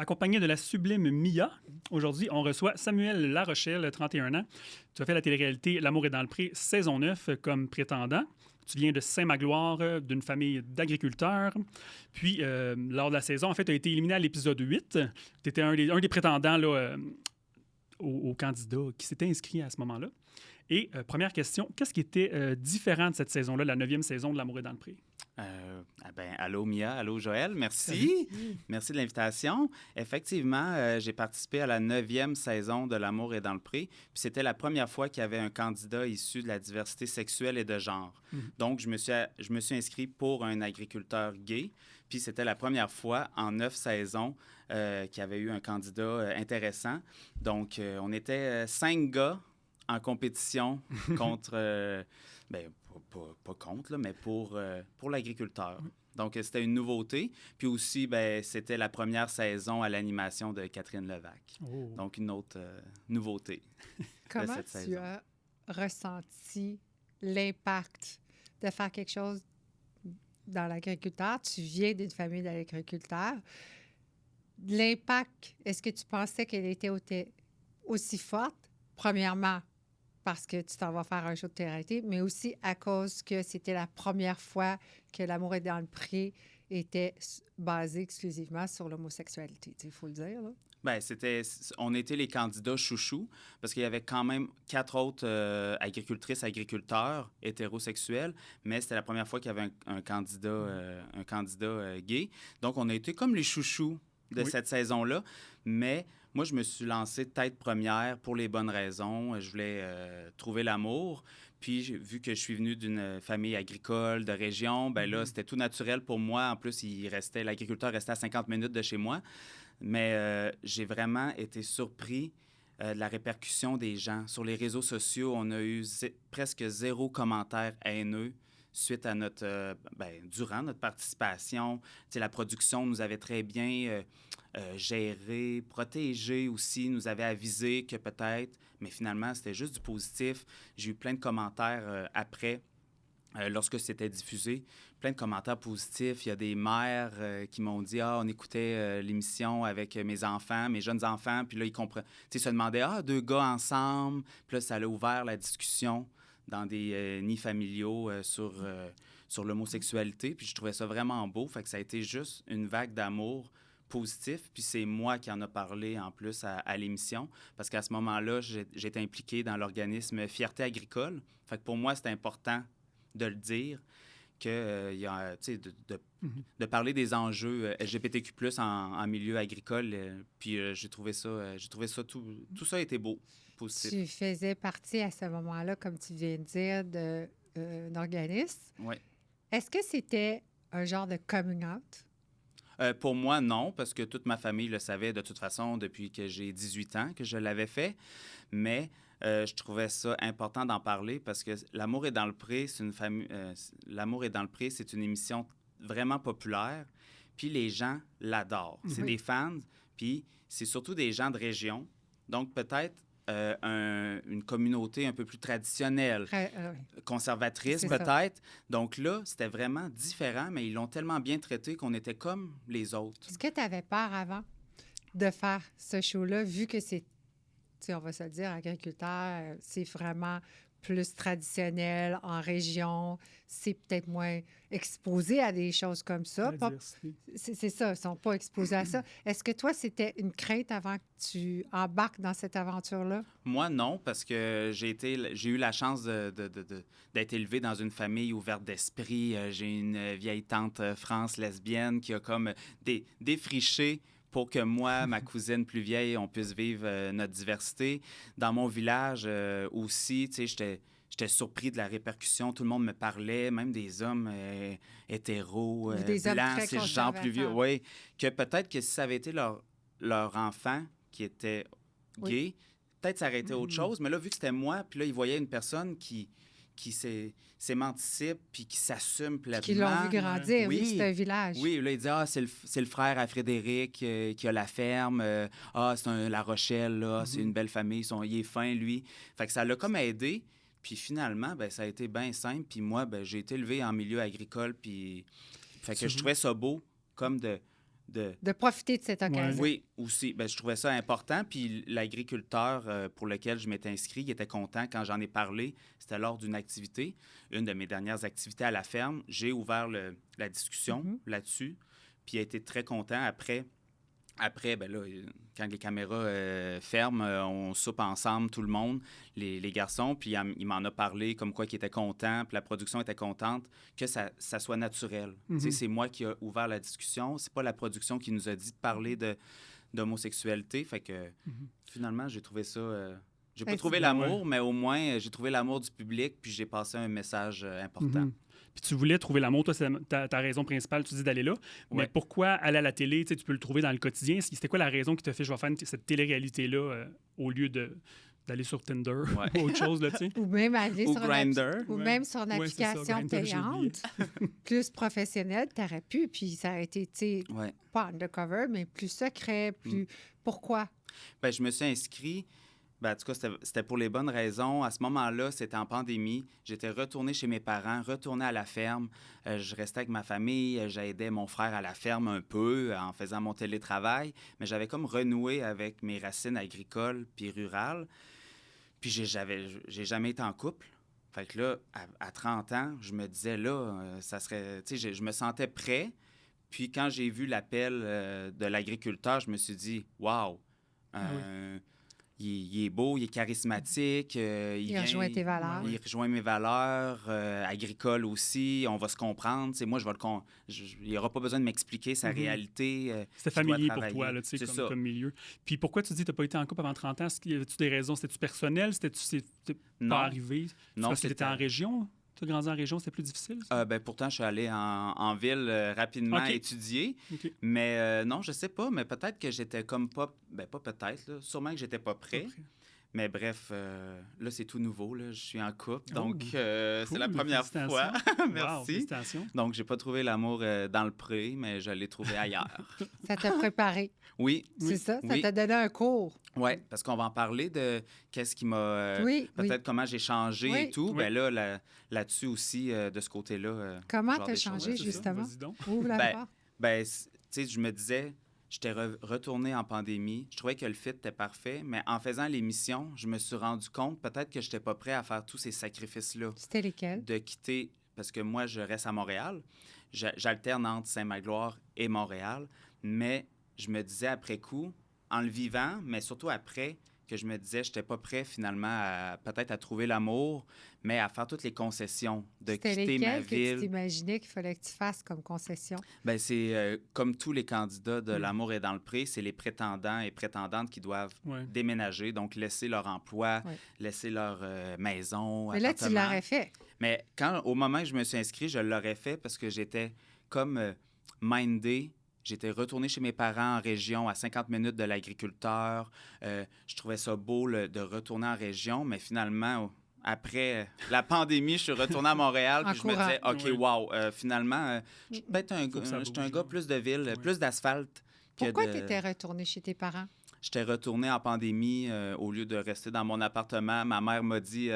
Accompagné de la sublime Mia, aujourd'hui, on reçoit Samuel Larochelle, 31 ans. Tu as fait la télé-réalité L'amour est dans le pré, saison 9, comme prétendant. Tu viens de Saint-Magloire, d'une famille d'agriculteurs. Puis, lors de la saison, en fait, tu as été éliminé à l'épisode 8. Tu étais un des prétendants là, au candidat qui s'était inscrit à ce moment-là. Et première question, qu'est-ce qui était différent de cette saison-là, la 9e saison de L'amour est dans le pré? Allô Mia, allô Joël, merci. Merci de l'invitation. Effectivement, j'ai participé à la 9e saison de L'amour est dans le pré. Puis c'était la première fois qu'il y avait un candidat issu de la diversité sexuelle et de genre. Donc, je me suis inscrit pour un agriculteur gay. Puis c'était la première fois en 9 saisons qu'il y avait eu un candidat intéressant. Donc, on était 5 gars en compétition contre... pas contre, là, mais pour l'agriculteur. Donc, c'était une nouveauté. Puis aussi, c'était la première saison à l'animation de Catherine Levac. Oh. Donc, une autre nouveauté Comment de cette tu saison. as ressenti l'impact de faire quelque chose dans l'agriculteur? Tu viens d'une famille d'agriculteurs. L'impact, est-ce que tu pensais qu'elle était aussi forte? Premièrement, parce que tu t'en vas faire un show de télé, mais aussi à cause que c'était la première fois que L'amour est dans le pré était basé exclusivement sur l'homosexualité. Il faut le dire, là. On était les candidats chouchous parce qu'il y avait quand même 4 autres agricultrices, agriculteurs hétérosexuels, mais c'était la première fois qu'il y avait un candidat gay. Donc, on a été comme les chouchous de cette saison-là, mais moi, je me suis lancé tête première pour les bonnes raisons. Je voulais trouver l'amour. Puis, vu que je suis venu d'une famille agricole, de région, là, c'était tout naturel pour moi. En plus, l'agriculteur restait à 50 minutes de chez moi. Mais j'ai vraiment été surpris de la répercussion des gens. Sur les réseaux sociaux, on a eu presque 0 commentaire haineux suite à durant notre participation. La production nous avait très bien géré, protégé aussi, nous avait avisé que peut-être, mais finalement, c'était juste du positif. J'ai eu plein de commentaires après. Lorsque c'était diffusé, plein de commentaires positifs. Il y a des mères qui m'ont dit « Ah, on écoutait l'émission avec mes enfants, mes jeunes enfants. » Puis là, ils se demandaient « Ah, 2 gars ensemble. » Puis là, ça a ouvert la discussion dans des nids familiaux sur l'homosexualité. Puis je trouvais ça vraiment beau. Fait que ça a été juste une vague d'amour positif. Puis c'est moi qui en a parlé en plus à l'émission. Parce qu'à ce moment-là, j'étais impliqué dans l'organisme Fierté agricole. Fait que pour moi, c'était important de le dire, de parler des enjeux LGBTQ+, en milieu agricole. Puis j'ai trouvé ça, tout ça était beau, positif. Tu faisais partie à ce moment-là, comme tu viens de dire, d'un organisme. Oui. Est-ce que c'était un genre de coming out? Pour moi, non, parce que toute ma famille le savait de toute façon depuis que j'ai 18 ans que je l'avais fait. Mais je trouvais ça important d'en parler parce que L'amour est dans le pré, L'amour est dans le pré, c'est une émission vraiment populaire. Puis les gens l'adorent. C'est des fans. Puis c'est surtout des gens de région. Donc peut-être une communauté un peu plus traditionnelle, conservatrice peut-être. Donc là, c'était vraiment différent, mais ils l'ont tellement bien traité qu'on était comme les autres. Est-ce que tu avais peur avant de faire ce show-là, vu que c'est, on va se le dire, agriculteur, c'est vraiment plus traditionnel, en région, c'est peut-être moins exposé à des choses comme ça. C'est ça, ils ne sont pas exposés à ça. Est-ce que toi, c'était une crainte avant que tu embarques dans cette aventure-là? Moi, non, parce que j'ai eu la chance d'être élevé dans une famille ouverte d'esprit. J'ai une vieille tante France lesbienne qui a comme défriché pour que moi, ma cousine plus vieille, on puisse vivre notre diversité. Dans mon village aussi, tu sais, j'étais surpris de la répercussion. Tout le monde me parlait, même des hommes hétéros, blancs, ces gens plus vieux. Oui, que peut-être que si ça avait été leur enfant qui était gay, peut-être ça aurait été autre chose. Mais là, vu que c'était moi, puis là, ils voyaient une personne qui s'émancipe puis qui s'assume pleinement. Qui l'ont vu grandir, oui, c'est un village. Oui, là, il dit « Ah, c'est le frère à Frédéric qui a la ferme. Ah, c'est La Rochelle, là. C'est une belle famille. Il est fin, lui. » Fait que ça l'a comme aidé. Puis finalement, ça a été bien simple. Puis moi, j'ai été élevé en milieu agricole. Puis fait que je trouvais ça beau, comme de De profiter de cette occasion. Oui, aussi. Ben, je trouvais ça important. Puis l'agriculteur pour lequel je m'étais inscrit, il était content quand j'en ai parlé. C'était lors d'une activité, une de mes dernières activités à la ferme. J'ai ouvert la discussion là-dessus. Puis il a été très content. Après, ben là, quand les caméras ferment, on soupe ensemble, tout le monde, les garçons. Puis il m'en a parlé comme quoi qu'il était content, puis la production était contente, que ça soit naturel. Tu sais, c'est moi qui ai ouvert la discussion. C'est pas la production qui nous a dit de parler d'homosexualité. Fait que finalement, j'ai trouvé ça... j'ai pas trouvé l'amour, mais au moins, j'ai trouvé l'amour du public, puis j'ai passé un message important. Puis tu voulais trouver l'amour, toi, c'est ta raison principale, tu dis d'aller là. Mais pourquoi aller à la télé? Tu peux le trouver dans le quotidien. C'était quoi la raison qui t'a fait, je vais faire cette télé-réalité-là au lieu d'aller sur Tinder ou autre chose, là, tu sais? Ou même aller sur Grindr. ou même sur une application payante, plus professionnelle, t'aurais pu, puis ça aurait été, tu sais, pas undercover, mais plus secret, plus... Pourquoi? Bien, je me suis inscrit... Ben, en tout cas, c'était pour les bonnes raisons. À ce moment-là, c'était en pandémie. J'étais retourné chez mes parents, retourné à la ferme. Je restais avec ma famille. J'aidais mon frère à la ferme un peu en faisant mon télétravail. Mais j'avais comme renoué avec mes racines agricoles puis rurales. Puis j'ai jamais été en couple. Fait que là, à 30 ans, je me disais, là, ça serait... Tu sais, je me sentais prêt. Puis quand j'ai vu l'appel de l'agriculteur, je me suis dit, wow! Il est beau, il est charismatique. Il rejoint tes valeurs. Il rejoint mes valeurs agricoles aussi. On va se comprendre. Moi, il n'y aura pas besoin de m'expliquer sa réalité. C'était familier pour toi, là, tu sais, comme milieu. Puis pourquoi tu dis que tu n'as pas été en couple avant 30 ans? As-tu des raisons? C'était-tu personnel? C'était pas arrivé? Non, parce que tu étais en région? Tu as grandi en région, c'était plus difficile? Ben, pourtant, je suis allé en ville rapidement étudier. Mais non, je sais pas. Mais peut-être que j'étais comme pas... Ben, pas peut-être. Là, sûrement que j'étais pas prêt. Mais bref, là, c'est tout nouveau. Là. Je suis en couple. Donc, c'est la première fois. Merci. Wow, donc, j'ai pas trouvé l'amour dans le pré, mais je l'ai trouvé ailleurs. Ça t'a préparé. Oui. C'est ça? Ça t'a donné un cours. Oui, parce qu'on va en parler de qu'est-ce qui m'a... peut-être comment j'ai changé et tout. Bien là-dessus aussi, de ce côté-là... Comment t'as changé, justement? Ouvre la porte. Ben, tu sais, je me disais... J'étais retourné en pandémie. Je trouvais que le fit était parfait, mais en faisant l'émission, je me suis rendu compte peut-être que je n'étais pas prêt à faire tous ces sacrifices-là. C'était lesquels? De quitter, parce que moi, je reste à Montréal. J'alterne entre Saint-Magloire et Montréal, mais je me disais après coup, en le vivant, mais surtout après, que je me disais, je n'étais pas prêt finalement peut-être à trouver l'amour, mais à faire toutes les concessions, de quitter ma ville. Que tu t'imaginais qu'il fallait que tu fasses comme concession? Bien, c'est comme tous les candidats de L'amour est dans le pré, c'est les prétendants et prétendantes qui doivent déménager, donc laisser leur emploi, laisser leur maison, mais là, tu l'aurais fait. Mais au moment où je me suis inscrit, je l'aurais fait parce que j'étais comme mindé. J'étais retourné chez mes parents en région, à 50 minutes de l'agriculteur. Je trouvais ça beau de retourner en région, mais finalement, après la pandémie, je suis retourné à Montréal puis je me disais, OK, wow, finalement, je suis peut-être un gars plus de ville, plus d'asphalte. Pourquoi tu étais retourné chez tes parents? J'étais retourné en pandémie au lieu de rester dans mon appartement. Ma mère m'a dit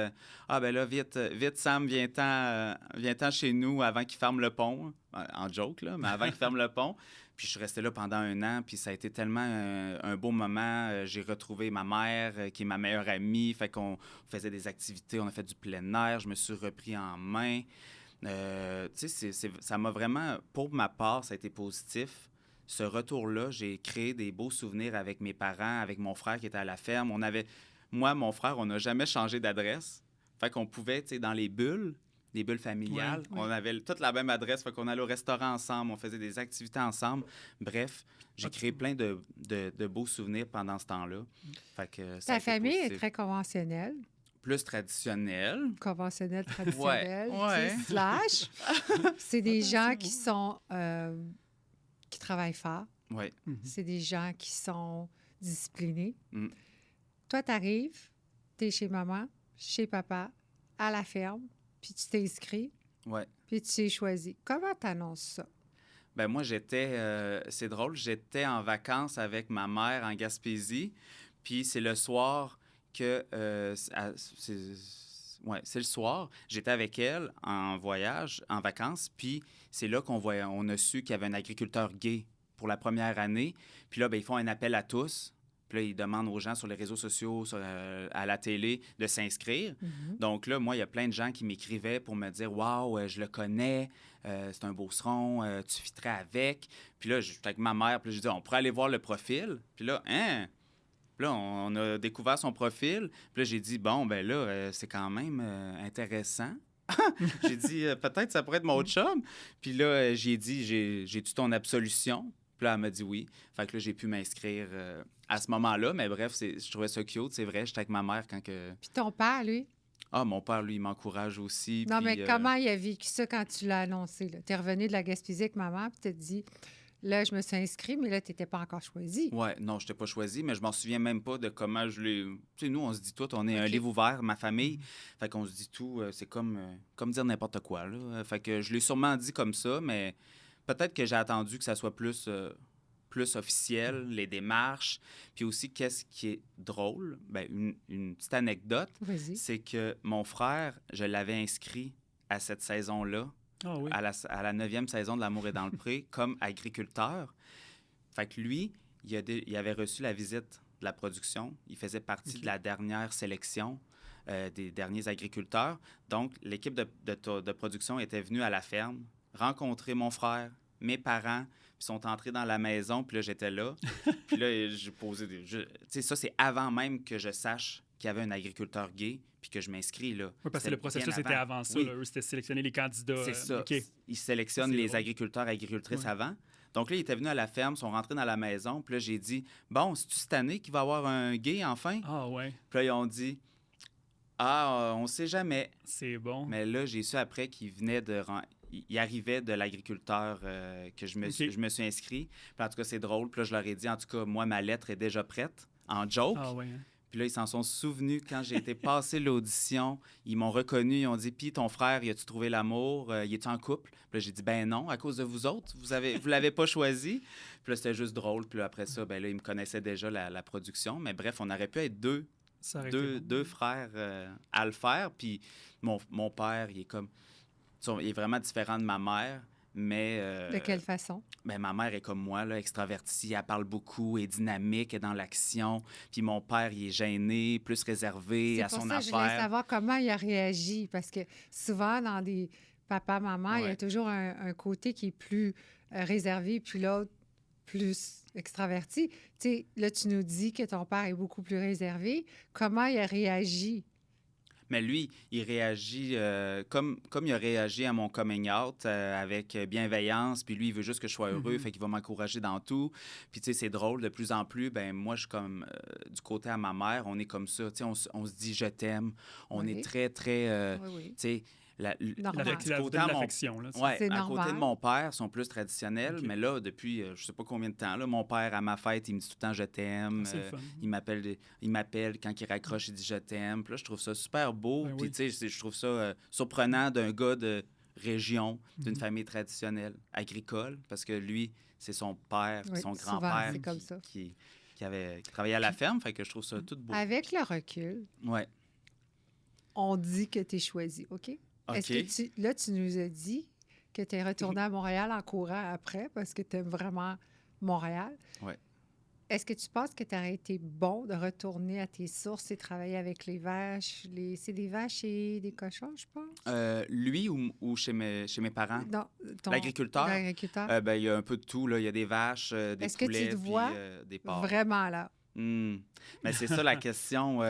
ah, ben là, vite, Sam, viens-t'en chez nous avant qu'il ferme le pont. En joke, là, mais avant qu'il ferme le pont. Puis je suis resté là pendant 1 an, puis ça a été tellement un beau moment. J'ai retrouvé ma mère, qui est ma meilleure amie. Fait qu'on faisait des activités, on a fait du plein air. Je me suis repris en main. Tu sais, ça m'a vraiment, pour ma part, ça a été positif. Ce retour-là, j'ai créé des beaux souvenirs avec mes parents, avec mon frère qui était à la ferme. Moi, mon frère, on n'a jamais changé d'adresse. Fait qu'on pouvait, tu sais, dans les bulles familiales, on avait toute la même adresse. Fait qu'on allait au restaurant ensemble, on faisait des activités ensemble. Bref, j'ai créé plein de beaux souvenirs pendant ce temps-là. Fait que ta famille est très conventionnelle. Plus traditionnelle. Conventionnelle, traditionnelle. Slash. C'est des gens qui sont... qui travaillent fort. Oui. C'est des gens qui sont disciplinés. Toi, tu arrives, tu es chez maman, chez papa, à la ferme, puis tu t'es inscrit, puis tu t'es choisi. Comment tu annonces ça? Bien, moi, c'est drôle, j'étais en vacances avec ma mère en Gaspésie, puis c'est le soir que... c'est le soir. J'étais avec elle en voyage, en vacances, puis c'est là on a su qu'il y avait un agriculteur gay pour la première année. Puis là, ben, ils font un appel à tous. Puis là, ils demandent aux gens sur les réseaux sociaux, à la télé, de s'inscrire. Donc là, moi, il y a plein de gens qui m'écrivaient pour me dire « Wow, je le connais, c'est un beauceron, tu fitterais avec. » Puis là, j'étais avec ma mère, puis là, je dis « On pourrait aller voir le profil. » Puis là, « Hein? » Puis là, on a découvert son profil. Puis là, j'ai dit « Bon, ben là, c'est quand même intéressant. » J'ai dit peut-être ça pourrait être mon chum. Puis là, j'ai dit j'ai-tu ton absolution? Puis là, elle m'a dit oui. Fait que là, j'ai pu m'inscrire à ce moment-là. Mais bref, je trouvais ça cute, c'est vrai. J'étais avec ma mère quand que. Puis ton père, lui? Ah, mon père, lui, il m'encourage aussi. Non, puis, mais comment il a vécu ça quand tu l'as annoncé? Tu es revenu de la Gaspésie avec maman, puis tu te dit, là, je me suis inscrit, mais là, tu n'étais pas encore choisi. Ouais, non, je n'étais pas choisi, mais je m'en souviens même pas de comment je l'ai. Tu sais, nous, on se dit tout, on est un OK. livre ouvert, ma famille. Fait qu'on se dit tout, c'est comme dire n'importe quoi, là. Fait que je l'ai sûrement dit comme ça, mais peut-être que j'ai attendu que ça soit plus officiel, les démarches. Puis aussi, qu'est-ce qui est drôle? Ben, une petite anecdote, Vas-y. c'est que mon frère, je l'avais inscrit à cette saison-là, Ah oui. à la 9e saison de L'Amour est dans le pré, comme agriculteur. Fait que lui, il avait reçu la visite de la production. Il faisait partie de la dernière sélection des derniers agriculteurs. Donc, l'équipe de production était venue à la ferme, rencontrer mon frère, mes parents, puis sont entrés dans la maison, puis là, j'étais là. Puis là, j'ai posé des... Tu sais, ça, c'est avant même que je sache qu'il y avait un agriculteur gay, puis que je m'inscris, là. Oui, parce que le processus était avant ça. Oui. Là. Eux, c'était sélectionner les candidats. C'est ça. OK. Ils sélectionnent C'est les drôle. agriculteurs et agricultrices Ouais. avant. Donc là, ils étaient venus à la ferme, sont rentrés dans la maison, puis là, j'ai dit « Bon, c'est-tu cette année qu'il va y avoir un gay, enfin? » Ah ouais, Puis là, ils ont dit « Ah, on sait jamais. » c'est bon. Mais là, j'ai su après qu'il venait il arrivait de l'agriculteur que je me suis inscrit. Puis en tout cas, c'est drôle. Puis là, je leur ai dit, en tout cas, moi, ma lettre est déjà prête, en joke. Ah ouais. Hein. Puis là, ils s'en sont souvenus quand j'ai été passer l'audition. Ils m'ont reconnu. Ils ont dit, puis ton frère, y a-tu trouvé l'amour? Y est-tu en couple? Puis là, j'ai dit, ben non, à cause de vous autres. Vous l'avez pas choisi. Puis là, c'était juste drôle. Puis là, après ça, ben là, ils me connaissaient déjà la production. Mais bref, on aurait pu être Ça aurait été bon. deux frères à le faire. Puis mon père, il est vraiment différent de ma mère, mais... De quelle façon? Ben, ma mère est comme moi, là, extravertie, elle parle beaucoup, elle est dynamique, elle est dans l'action. Puis mon père, il est gêné, plus réservé à C'est pour son ça que je voulais affaire. savoir comment il a réagi, parce que souvent, dans des papa-maman, il y a Ouais. toujours un côté qui est plus réservé, puis l'autre plus extraverti. Tu sais, là, tu nous dis que ton père est beaucoup plus réservé. Comment il a réagi? Mais lui, il réagit comme il a réagi à mon coming out, avec bienveillance. Puis lui, il veut juste que je sois heureux, fait qu'il va m'encourager dans tout. Puis tu sais, c'est drôle, de plus en plus, ben moi, je suis comme, du côté à ma mère, on est comme ça. Tu sais, on se dit « je t'aime ». On Oui. est très, très... Oui, oui. Tu sais, Normal. du La côté de à mon l'affection. Là, ouais, C'est à normal. côté de mon père, ils sont plus traditionnels, OK. mais là, depuis je sais pas combien de temps, là, mon père, à ma fête, il me dit tout le temps « je t'aime Ah, c'est le fun. il m'appelle quand il raccroche, il dit « je t'aime ». Puis là, je trouve ça super beau. Ben Puis oui. tu sais, je trouve ça surprenant d'un gars de région, d'une Mhm. famille traditionnelle, agricole, parce que lui, c'est son père, Oui, son souvent, grand-père c'est comme ça. qui travaillait à la ferme, fait que je trouve ça tout beau. Avec le recul, Ouais. on dit que tu es choisi, OK? OK. Est-ce que là, tu nous as dit que tu es retourné à Montréal en courant après parce que tu aimes vraiment Montréal. Ouais. Est-ce que tu penses que tu aurais été bon de retourner à tes sources et travailler avec les vaches? C'est des vaches et des cochons, je pense? Lui ou chez mes parents? Non, L'agriculteur? L'agriculteur. Ben, il y a un peu de tout, là. Il y a des vaches, des Est-ce que tu poulets, te puis vois des porcs. Vraiment là. Mais c'est ça la question.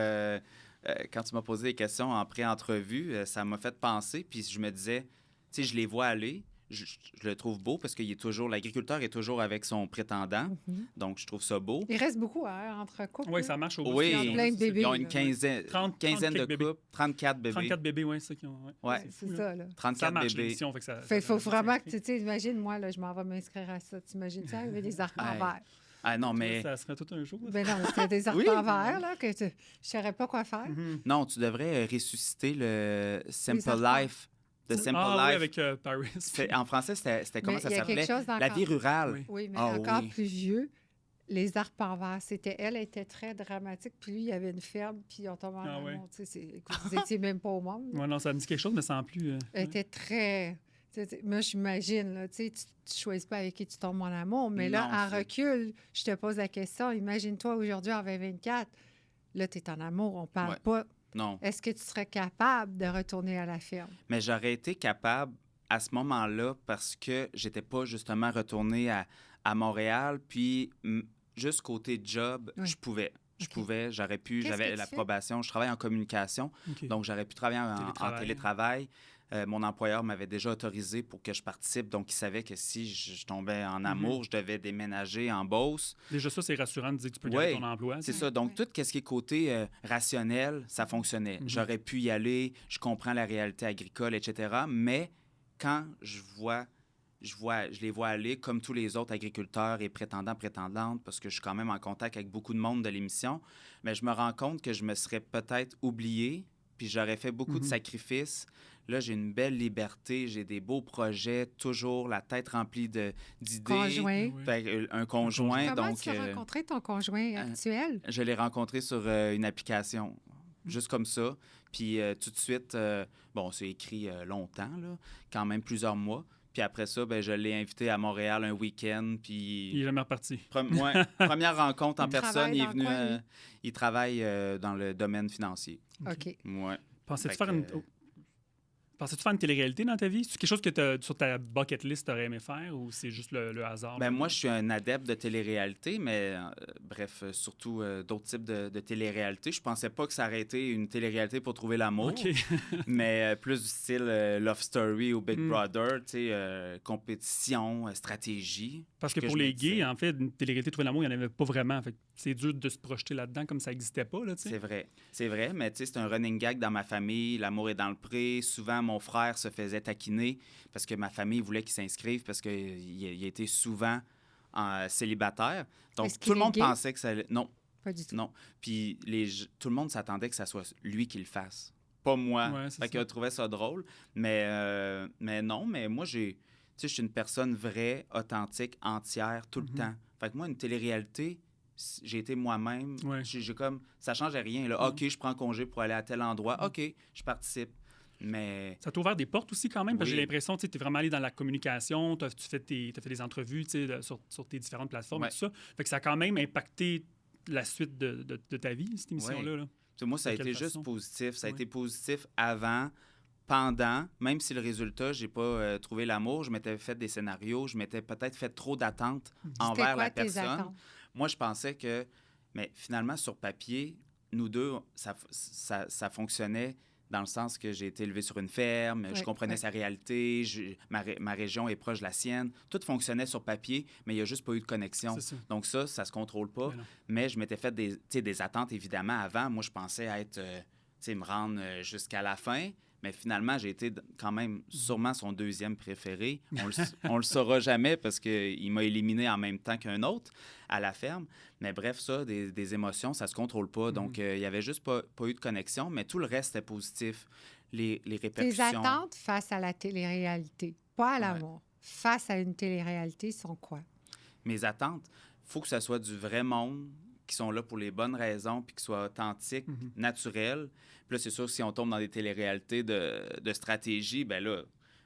Quand tu m'as posé des questions en pré-entrevue, ça m'a fait penser, puis je me disais, tu sais, je les vois aller, je le trouve beau parce que l'agriculteur est toujours avec son prétendant, donc je trouve ça beau. Il reste beaucoup entre couples. Oui, là. ça marche au bout. Oui, Ils ont plein de bébés. ils ont une là. quinzaine de bébés. couples, 34 bébés. 34 bébés, oui, c'est ça qui ont. Ouais. C'est C'est fou, là. ça, là. 34 Ça marche, bébés. l'émission. Fait que ça. Il faut ça- vraiment que tu sais, imagine, moi, là, je m'en vais m'inscrire à ça. T'imagines ça? Il y avait des arpents Hey. verts. Ah non, mais Ça serait tout un jour. là. Ben non, c'était des arpents Oui. verts, là, que je ne saurais pas quoi faire. Mhm. non, tu devrais ressusciter le Simple arpents. Life. The Simple Ah oui, Life. avec Paris. En français, c'était comment Mais ça il y a quelque s'appelait? chose La d'encore... vie rurale. Oui. Oui, mais Ah encore oui. plus vieux, les arpents verts. Elle était très dramatique. Puis lui, il y avait une ferme, puis on tombait en Ah amour. ouais. Tu sais, écoute, vous n'étiez même pas au monde. Ouais, non, ça me dit quelque chose, mais sans plus. Elle était très... Moi, j'imagine, là, tu ne choisis pas avec qui tu tombes en amour, mais là, Non, en c'est- recul, je te pose la question. Imagine-toi aujourd'hui, en 2024, là, tu es en amour, on parle Ouais. pas. Non. Est-ce que tu serais capable de retourner à la ferme? Mais j'aurais été capable à ce moment-là parce que j'étais pas justement retourné à Montréal. Puis, juste côté job, Oui. je pouvais. Je OK. pouvais, j'aurais pu, Qu'est-ce que j'avais tu l'approbation. Je travaille en communication, OK. donc j'aurais pu travailler en Télétravail. télétravail. Mon employeur m'avait déjà autorisé pour que je participe, donc il savait que si je tombais en amour, je devais déménager en Beauce. Déjà, ça, c'est rassurant de dire que tu peux garder Oui, ton emploi. c'est tu sais. ça. Donc, ouais. tout ce qui est côté rationnel, ça fonctionnait. J'aurais pu y aller, je comprends la réalité agricole, etc. Mais quand je les vois aller comme tous les autres agriculteurs et prétendantes, parce que je suis quand même en contact avec beaucoup de monde de l'émission, mais je me rends compte que je me serais peut-être oublié, puis j'aurais fait beaucoup de sacrifices. Là, j'ai une belle liberté, j'ai des beaux projets, toujours la tête remplie d'idées. Conjoint. Oui. Fait que, un conjoint, Comment donc tu as rencontré ton conjoint actuel? je l'ai rencontré sur une application, juste comme ça. Puis tout de suite, bon, c'est écrit longtemps, là, quand même plusieurs mois. Puis après ça, ben, je l'ai invité à Montréal un week-end. Puis Il est jamais reparti. première rencontre en Il personne, travaille il est dans venu. quoi, lui? Il travaille dans le domaine financier. OK. Ouais. Pensais-tu Fait faire une... que, Pensais-tu faire une télé-réalité dans ta vie? C'est quelque chose que sur ta bucket list tu aurais aimé faire ou c'est juste le hasard? Ben, là? moi, je suis un adepte de télé-réalité, mais bref, surtout d'autres types de télé-réalité. Je pensais pas que ça aurait été une télé-réalité pour trouver l'amour, OK. mais plus du style Love Story ou Big Brother, tu sais, compétition, stratégie. Parce que je pour me les disais. gays, en fait, une télé-réalité Trouver l'amour, il n'y en avait pas vraiment. Fait que c'est dur de se projeter là-dedans comme ça n'existait pas. Là, tu sais. C'est vrai, mais tu sais, c'est un running gag dans ma famille. L'amour est dans le pré. Souvent, mon frère se faisait taquiner parce que ma famille voulait qu'il s'inscrive parce qu'il était souvent célibataire. Donc, Est-ce qu'il tout le est monde gay? pensait que ça allait... Non, Pas du tout. non. Puis tout le monde s'attendait que ça soit lui qui le fasse, pas moi. Ouais, c'est Fait ça. qu'il trouvait ça drôle. Mais non, mais moi, tu sais, je suis une personne vraie, authentique, entière, tout le temps. Fait que moi, une télé-réalité, j'ai été moi-même. Ouais. J'ai comme... Ça changeait rien. Là. OK, je prends congé pour aller à tel endroit. OK, je participe. Mais... Ça t'a ouvert des portes aussi quand même, parce que Oui. j'ai l'impression que tu es vraiment allé dans la communication, tu fait des entrevues tu sais, sur tes différentes plateformes Ouais. et tout ça. Fait que ça a quand même impacté la suite de ta vie, cette émission-là. Ouais. Là. Tu sais, moi, ça a De quelle été juste façon? positif. Ça a Ouais. été positif avant, pendant, même si le résultat, j'ai pas trouvé l'amour, je m'étais fait des scénarios, je m'étais peut-être fait trop d'attentes C'était envers quoi la tes personne. attentes? Moi, je pensais que, mais finalement, sur papier, nous deux, ça fonctionnait dans le sens que j'ai été élevé sur une ferme, je Ouais, comprenais ouais. sa réalité, ma région est proche de la sienne. Tout fonctionnait sur papier, mais il n'y a juste pas eu de connexion. C'est ça. Donc ça se contrôle pas. Mais non. Mais je m'étais fait des attentes, évidemment, avant. Moi, je pensais être, me rendre jusqu'à la fin. Mais finalement, j'ai été quand même sûrement son deuxième préféré. On le saura jamais parce qu'il m'a éliminé en même temps qu'un autre à la ferme. Mais bref, ça, des émotions, ça se contrôle pas. Donc, il y avait juste pas eu de connexion, mais tout le reste était positif. Les Tes répercussions. attentes face à la télé-réalité, pas à l'amour, face à une télé-réalité, sont quoi? Mes attentes, il faut que ça soit du vrai monde, qui sont là pour les bonnes raisons, puis qui soient authentiques, naturels. Puis là, c'est sûr, si on tombe dans des téléréalités de stratégie, ben là,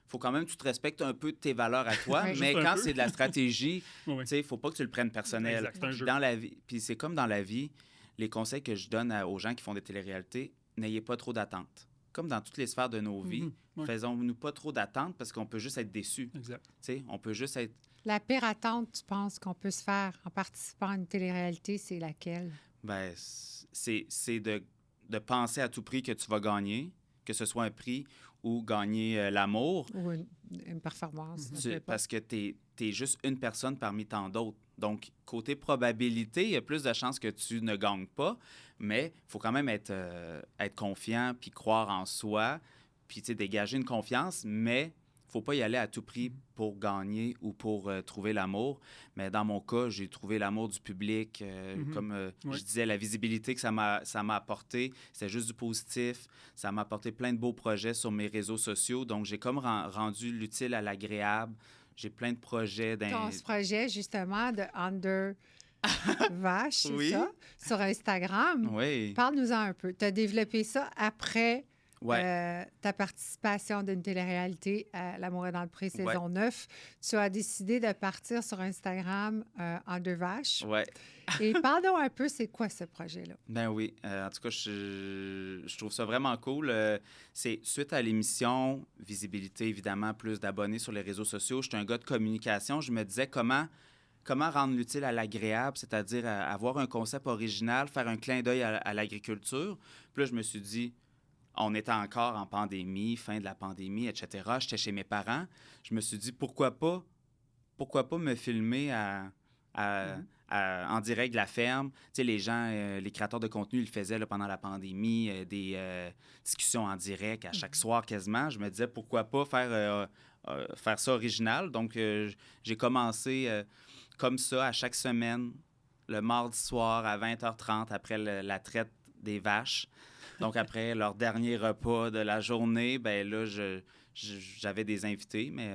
faut quand même que tu te respectes un peu de tes valeurs à toi, Ouais. mais Juste un quand peu. c'est de la stratégie, Ouais. tu sais, il faut pas que tu le prennes personnel. Exact, c'est un Puis jeu. dans la vie, puis c'est comme dans la vie, les conseils que je donne aux gens qui font des téléréalités, n'ayez pas trop d'attentes. Comme dans toutes les sphères de nos vies, Ouais. faisons-nous pas trop d'attentes parce qu'on peut juste être déçu. Exact. Tu sais, on peut juste être... La pire attente, tu penses, qu'on peut se faire en participant à une télé-réalité, c'est laquelle? Ben, c'est de penser à tout prix que tu vas gagner, que ce soit un prix ou gagner l'amour, Ou une performance? peu importe. parce que tu es juste une personne parmi tant d'autres. Donc, côté probabilité, il y a plus de chances que tu ne gagnes pas, mais il faut quand même être confiant puis croire en soi, puis tu sais, dégager une confiance, mais il ne faut pas y aller à tout prix pour gagner ou pour trouver l'amour. Mais dans mon cas, j'ai trouvé l'amour du public. Comme Ouais. je disais, la visibilité que ça m'a apporté, c'était juste du positif. Ça m'a apporté plein de beaux projets sur mes réseaux sociaux. Donc, j'ai comme rendu l'utile à l'agréable. J'ai plein de projets. Ce projet, justement, de Under Vache, c'est Oui. ça, sur Instagram. Oui. Parle-nous-en un peu. Tu as développé ça après ta participation d'une télé-réalité à L'amour est dans le pré saison 9, tu as décidé de partir sur Instagram en deux vaches. Ouais. Et parle-nous un peu, c'est quoi ce projet-là? Ben oui. En tout cas, je trouve ça vraiment cool. C'est suite à l'émission, visibilité, évidemment, plus d'abonnés sur les réseaux sociaux. Je suis un gars de communication. Je me disais comment rendre l'utile à l'agréable, c'est-à-dire avoir un concept original, faire un clin d'œil à l'agriculture. Puis là, je me suis dit, on était encore en pandémie, fin de la pandémie, etc. J'étais chez mes parents. Je me suis dit, pourquoi pas me filmer en direct de la ferme. Tu sais, les gens, les créateurs de contenu, ils le faisaient là, pendant la pandémie, des discussions en direct à chaque soir quasiment. Je me disais, pourquoi pas faire ça original. Donc, j'ai commencé comme ça à chaque semaine, le mardi soir à 20h30 après la traite des vaches. Donc, après leur dernier repas de la journée, ben là, j'avais des invités, mais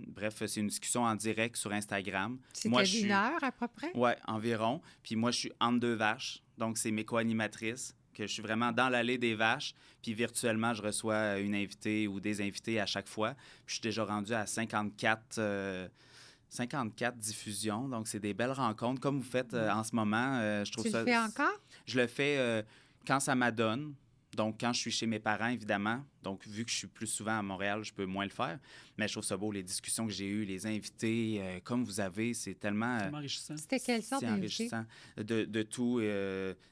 bref, c'est une discussion en direct sur Instagram. C'était une heure à peu près? Oui, environ. Puis moi, je suis entre deux vaches, donc c'est mes co-animatrices, que je suis vraiment dans l'allée des vaches, puis virtuellement, je reçois une invitée ou des invités à chaque fois. Puis je suis déjà rendu à 54 diffusions, donc c'est des belles rencontres, comme vous faites en ce moment. Je trouve tu ça, le fais encore? Je le fais quand ça m'adonne. Donc, quand je suis chez mes parents, évidemment, donc vu que je suis plus souvent à Montréal, je peux moins le faire. Mais je trouve ça beau, les discussions que j'ai eues, les invités, comme vous avez, c'est tellement enrichissant. C'était quelle sorte c'est d'invité? enrichissant. De tout.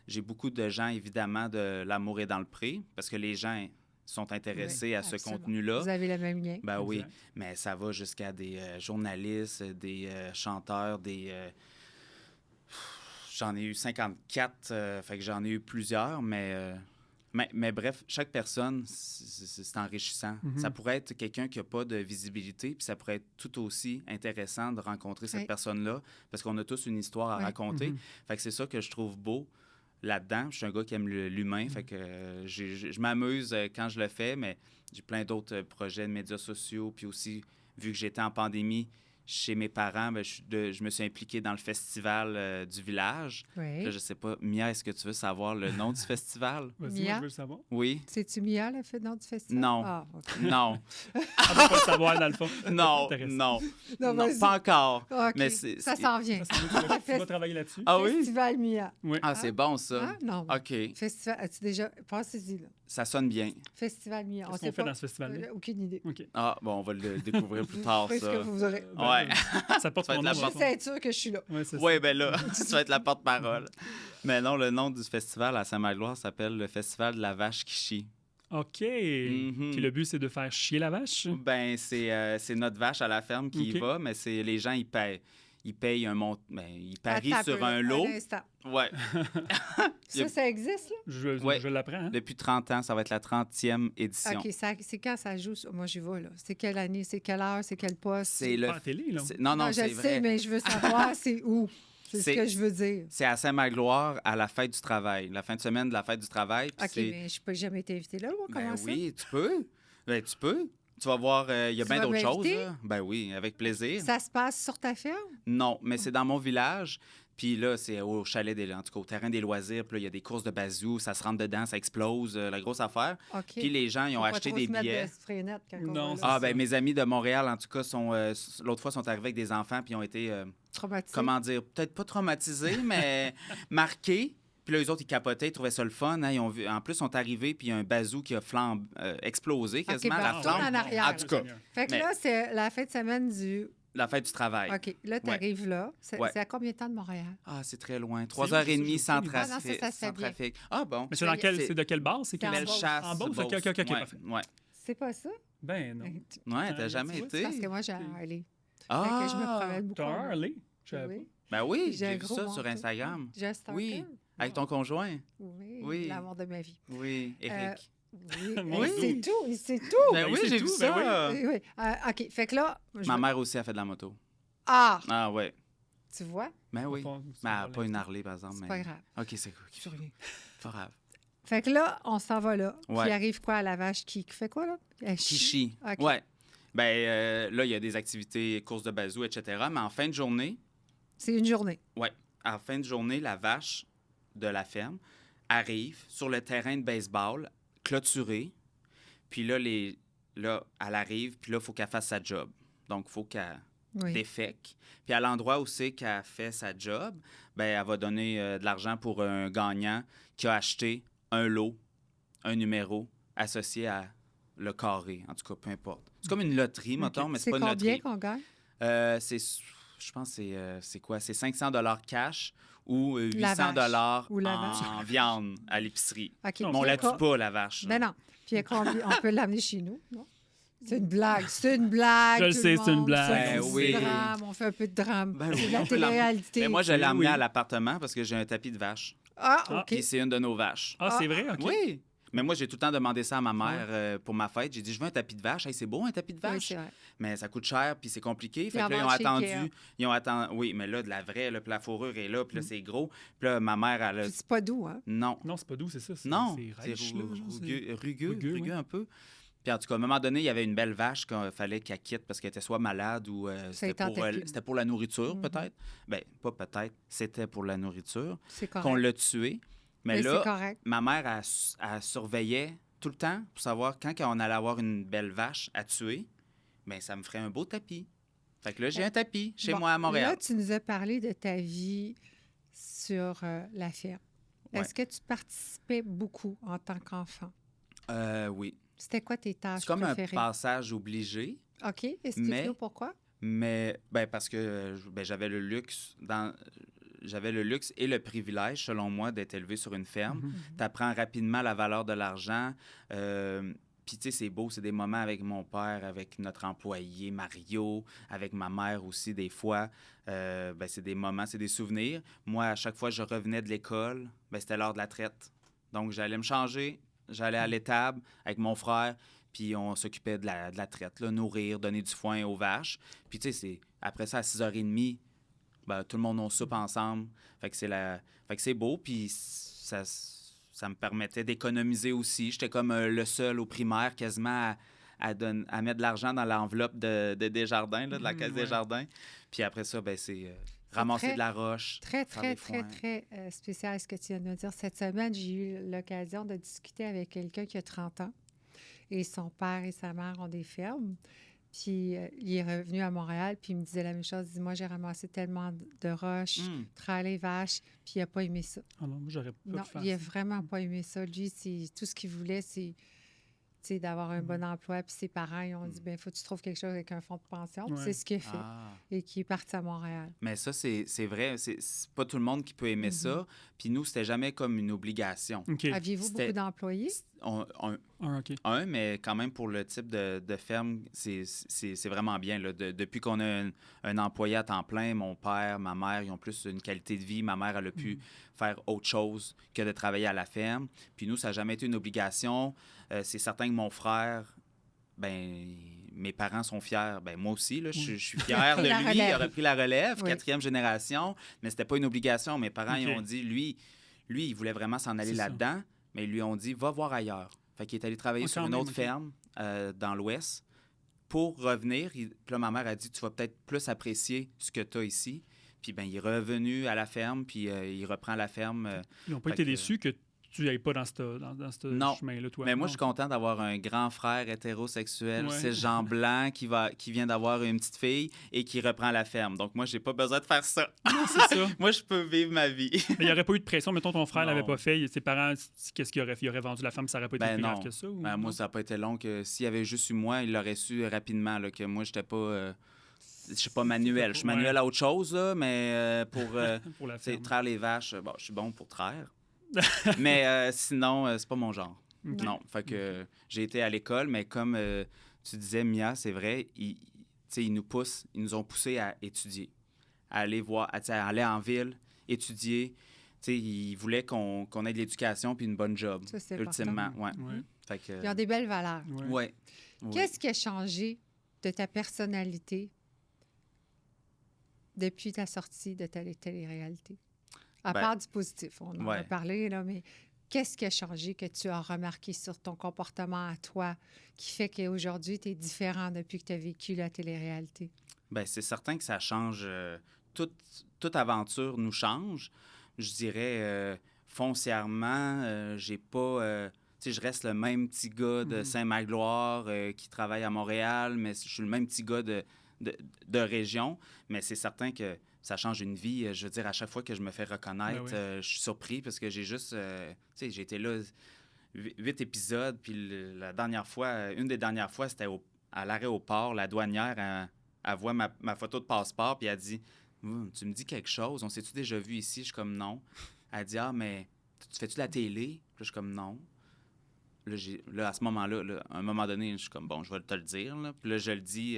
J'ai beaucoup de gens, évidemment, de L'amour est dans le pré, parce que les gens sont intéressés Oui, à ce absolument. contenu-là. Vous avez le même lien. Ben oui, Exact. mais ça va jusqu'à des journalistes, des chanteurs, J'en ai eu 54, fait que j'en ai eu plusieurs, mais bref, chaque personne, c'est enrichissant. Mhm. Ça pourrait être quelqu'un qui n'a pas de visibilité, puis ça pourrait être tout aussi intéressant de rencontrer cette Oui. personne-là, parce qu'on a tous une histoire à Oui. raconter. Mhm. Fait que c'est ça que je trouve beau là-dedans. Je suis un gars qui aime l'humain, fait que je m'amuse quand je le fais, mais j'ai plein d'autres projets de médias sociaux, puis aussi, vu que j'étais en pandémie, chez mes parents, ben, je me suis impliqué dans le festival du village. Oui. Là, je sais pas, Mia, est-ce que tu veux savoir le nom du festival? Vas-y, moi, Mia? je veux le savoir. Oui? C'est-tu Mia, le fait nom du festival? Non. Ah, OK. Non, On veut pas le savoir, dans le fond. non, Intéressant. non, Non, non, vas-y. pas encore. OK. Mais Ça s'en vient. Ça, tu vas travailler là-dessus. Ah oui? Festival Mia. Oui. Ah, c'est bon, ça. Ah, non. OK, Festival, as-tu déjà... Passez-y, là. ça sonne bien. Festival Mia. Qu'est-ce qu'on fait dans ce festival-là? Aucune idée. OK. Ah, bon, on va le découvrir plus tard, Est-ce que ça. vous aurez... Ouais. Ça porte Ça va son être nom. la dans le Juste fond. être sûr que je suis là. Ouais, c'est ça. Oui, ben là, tu vas être la porte-parole. Mais non, le nom du festival à Saint-Magloire s'appelle le Festival de la vache qui chie. OK. Mhm. Puis le but, c'est de faire chier la vache? Ben, c'est notre vache à la ferme qui y OK. va, mais c'est les gens, ils payent un montant. Ben, ils parient Attends un sur peu, un là, lot. instant. Ouais. Ça existe, là? Je l'apprends. Hein? Depuis 30 ans, ça va être la 30e édition. OK, c'est quand ça joue? Moi, j'y vais, là. C'est quelle année? C'est quelle heure? C'est quel poste? C'est le. Pas à la télé, là. Non, Non, non, je c'est le sais, vrai. mais je veux savoir c'est où. C'est ce C'est- que je veux dire. C'est à Saint-Magloire, à la fête du travail. La fin de semaine de la fête du travail. puis OK, c'est- mais je peux jamais été invitée là, moi, Ben comment ça? oui, tu peux. Ben, tu peux. Tu vas voir, il y a Tu bien vas d'autres choses. m'inviter? Là. Ben oui, avec plaisir. Ça se passe sur ta ferme? Non, mais c'est dans mon village. Puis là, c'est au chalet, en tout cas au terrain des loisirs. Puis là, il y a des courses de bazou, ça se rentre dedans, ça explose, la grosse affaire. OK. Puis les gens, ils ont Faut pas acheté trop des se mettre billets. de freinettes quand on Non, va là. c'est Ah, ça. ben mes amis de Montréal, en tout cas, l'autre fois, sont arrivés avec des enfants, puis ils ont été, Traumatisé. comment dire, peut-être pas traumatisés, mais marqués. Puis là, eux autres, ils capotaient, ils trouvaient ça le fun. Hein, en plus, ils sont arrivés, puis il y a un bazou qui a explosé OK, quasiment, ben, la on retourne flamme. en arrière. En tout cas, Fait que mais- là, c'est la fin de semaine du... la fête du travail. OK, là, tu arrives là. C'est Ouais. à combien de temps de Montréal? Ah, c'est très loin. où, 3h30 ça, sans j'ai aucune idée. Ah non, ça, trafic. ça se fait Sans bien. trafic. Ah, bon. Mais c'est C'est- de quelle base? C'est C'est quelle en Belle Beauce. chasse. En Beauce, OK, Beauce. OK, Ouais, parfait. Ouais, C'est pas ça? Ben non. ouais, t'as Ah, jamais tu vois, été. Parce que moi, j'ai un Harley. Ah, Fait que je me promène beaucoup. T'as un en- Harley? Je savais Oui. ben oui, J'ai un j'ai vu gros ça manteau. sur Instagram. J'ai un stalker. Oui, avec ton conjoint. Oui, Oui. l'amour de ma vie. Oui, Eric. Oui, Mon mais Dieu. c'est tout, il sait tout. Ben Ben, oui, c'est j'ai tout, vu ben ça. Oui, oui. OK, fait que là... je Ma veux- mère aussi a fait de la moto. Ah, Ah, ouais. tu vois, Ben oui. Pas- Mais elle a pas une Harley, par exemple. c'est mais- pas grave. OK, c'est cool. Je reviens. Pas grave. Fait que là, on s'en va là. Ouais. Puis arrive quoi à la vache qui fait quoi, là? Elle Qui chie. chie. OK. Ouais. Ben là, il y a des activités, courses de bazou, etc. Mais en fin de journée, C'est une journée. à la fin de journée, la vache de la ferme arrive sur le terrain de baseball, clôturé. Puis là, elle arrive, puis là, il faut qu'elle fasse sa job. Donc, il faut qu'elle défèque. Puis à l'endroit où c'est qu'elle fait sa job, ben elle va donner de l'argent pour un gagnant qui a acheté un lot, un numéro associé à le carré. En tout cas, peu importe. C'est comme une loterie, mettons, mais c'est pas une loterie. C'est combien qu'on gagne? Je pense que c'est quoi? C'est 500 $ cash ou 800 $ en viande à l'épicerie. Okay. Mais on la tue pas, la vache. Ben non. Puis on peut l'amener chez nous, non? C'est une blague. C'est une blague. Je le sais, c'est une blague. Oui. Drame. On fait un peu de drame. Ben c'est oui, de la télé-réalité. Mais moi, je l'ai emmené à l'appartement parce que j'ai un tapis de vache. Ah, OK. Puis c'est une de nos vaches. Ah, c'est vrai? OK. Oui. Mais moi, j'ai tout le temps demandé ça à ma mère pour ma fête. J'ai dit, je veux un tapis de vache. Hey, c'est beau, un tapis de vache. Oui, c'est vrai. Mais ça coûte cher, puis c'est compliqué. Fait Puis que là, ils ont attendu. Ikea. Oui, mais là, de la vraie, là, puis la fourrure est là, puis là, c'est gros. Puis là, ma mère, elle a... Puis c'est pas doux, hein? Non. Non, c'est pas doux, c'est ça. Non, c'est c'est rêche, là, genre, rugueux oui. un peu. Puis en tout cas, à un moment donné, il y avait une belle vache qu'il fallait qu'elle quitte parce qu'elle était soit malade ou c'était pour la nourriture, peut-être. Bien, pas peut-être, c'était pour la nourriture. C'est correct. Qu'on l'a tué. Mais c'est là, correct. ma mère, elle surveillait tout le temps pour savoir quand on allait avoir une belle vache à tuer, bien, ça me ferait un beau tapis. Fait que là, j'ai un tapis chez moi à Montréal. Là, tu nous as parlé de ta vie sur la ferme. Ouais. Est-ce que tu participais beaucoup en tant qu'enfant? Oui. C'était quoi tes tâches C'est comme préférées? un passage obligé. OK. Explique-nous pourquoi. Mais parce que j'avais le luxe et le privilège, selon moi, d'être élevé sur une ferme. Tu apprends rapidement la valeur de l'argent. Puis, tu sais, c'est beau, c'est des moments avec mon père, avec notre employé Mario, avec ma mère aussi, des fois. C'est des moments, c'est des souvenirs. Moi, à chaque fois que je revenais de l'école, c'était l'heure de la traite. Donc, j'allais me changer, j'allais à l'étable avec mon frère, puis on s'occupait de la traite, là, nourrir, donner du foin aux vaches. Puis, tu sais, après ça, à 6h30, tout le monde on soupe ensemble. Fait que c'est beau, puis ça me permettait d'économiser aussi. J'étais comme le seul au primaire quasiment à mettre de l'argent dans l'enveloppe de Desjardins, là, de la caisse Desjardins. Puis après ça, c'est ramasser de la roche. Très spécial ce que tu viens de me dire. Cette semaine, j'ai eu l'occasion de discuter avec quelqu'un qui a 30 ans et son père et sa mère ont des fermes. Puis il est revenu à Montréal, puis il me disait la même chose. Il dit, moi, j'ai ramassé tellement de roches, travaillé les vaches, puis il n'a pas aimé ça. Ah non, moi, j'aurais pas Non, pu faire il n'a ça. vraiment pas aimé ça. Lui, tout ce qu'il voulait, c'est d'avoir un bon emploi. Puis ses parents, ils ont dit, bien, il faut que tu trouves quelque chose avec un fonds de pension. Puis c'est ce qu'il a fait. Et qui est parti à Montréal. Mais ça, c'est vrai. C'est pas tout le monde qui peut aimer ça. Puis nous, c'était jamais comme une obligation. OK. Aviez-vous beaucoup d'employés? OK. Mais quand même, pour le type de ferme, c'est vraiment bien. Là. Depuis qu'on a un employé à temps plein, mon père, ma mère, ils ont plus une qualité de vie. Ma mère, elle a pu faire autre chose que de travailler à la ferme. Puis nous, ça n'a jamais été une obligation. C'est certain que mon frère, mes parents sont fiers. Moi aussi, là, je suis fier de lui. Il a repris la relève, 4e génération. Mais c'était pas une obligation. Mes parents, ils ont dit, lui, il voulait vraiment s'en aller là-dedans. Mais ils lui ont dit, va voir ailleurs. Fait qu'il est allé travailler sur une autre ferme dans l'Ouest pour revenir. Puis là, ma mère a dit, tu vas peut-être plus apprécier ce que tu as ici. Puis il est revenu à la ferme, puis il reprend la ferme. Ils n'ont pas été déçus que tu n'ailles pas dans ce chemin-là, toi. Mais moi, je suis content d'avoir un grand frère hétérosexuel, cisgenre blanc, qui vient d'avoir une petite fille et qui reprend la ferme. Donc, moi, j'ai pas besoin de faire ça. Non, c'est ça. Moi, je peux vivre ma vie. Mais il n'y aurait pas eu de pression. Mettons, ton frère ne l'avait pas fait. Ses parents, qu'est-ce qu'il aurait fait? Il aurait vendu la ferme, ça n'aurait pas été plus grave que ça? Ou... moi, ça n'a pas été long. S'il y avait juste eu moi, il l'aurait su rapidement là, que moi, j'étais pas... je suis pas manuel. Je suis manuel à autre chose, là, mais pour traire les vaches, je suis bon pour traire. Mais sinon, c'est pas mon genre. Non. Fait que j'ai été à l'école, mais comme tu disais, Mia, c'est vrai, ils nous ont poussés à étudier, à aller voir, à aller en ville, étudier. Ils voulaient qu'on ait de l'éducation puis une bonne job, ça, c'est ultimement. Fait que, ils ont des belles valeurs. Oui. Qu'est-ce qui a changé de ta personnalité depuis ta sortie de ta télé-réalité? À part du positif, on en a parlé, là, mais qu'est-ce qui a changé que tu as remarqué sur ton comportement à toi qui fait qu'aujourd'hui, tu es différent depuis que tu as vécu la télé-réalité? Bien, c'est certain que ça change. Toute aventure nous change. Je dirais, foncièrement, j'ai pas... je reste le même petit gars de Saint-Magloire qui travaille à Montréal, mais je suis le même petit gars de région. Mais c'est certain que ça change une vie. Je veux dire, à chaque fois que je me fais reconnaître, je suis surpris parce que j'ai juste... j'ai été là 8 épisodes, puis la dernière fois, une des dernières fois, c'était à l'aéroport. La douanière, elle voit ma photo de passeport, puis elle dit Tu me dis quelque chose? On s'est-tu déjà vu ici? Je suis comme non. Elle dit mais tu fais-tu de la télé? Puis là, je suis comme non. Là, à ce moment-là, à un moment donné, je suis comme bon, je vais te le dire. Là. Puis là, je le dis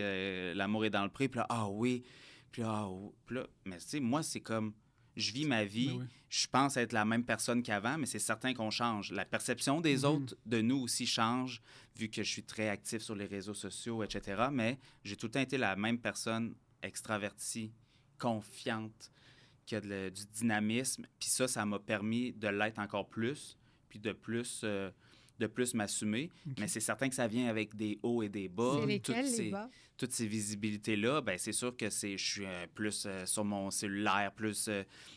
l'amour est dans le pré. Puis là, ah oui. Puis là, Puis là, mais tu sais, moi, c'est comme je vis ma vie. Ben oui. Je pense être la même personne qu'avant, mais c'est certain qu'on change. La perception des autres de nous aussi change, vu que je suis très actif sur les réseaux sociaux, etc. Mais j'ai tout le temps été la même personne extravertie, confiante, qui a du dynamisme. Puis ça m'a permis de l'être encore plus, puis de plus m'assumer. OK. Mais c'est certain que ça vient avec des hauts et des bas. C'est lesquels, les bas? Toutes ces visibilités-là, ben c'est sûr que je suis plus sur mon cellulaire, plus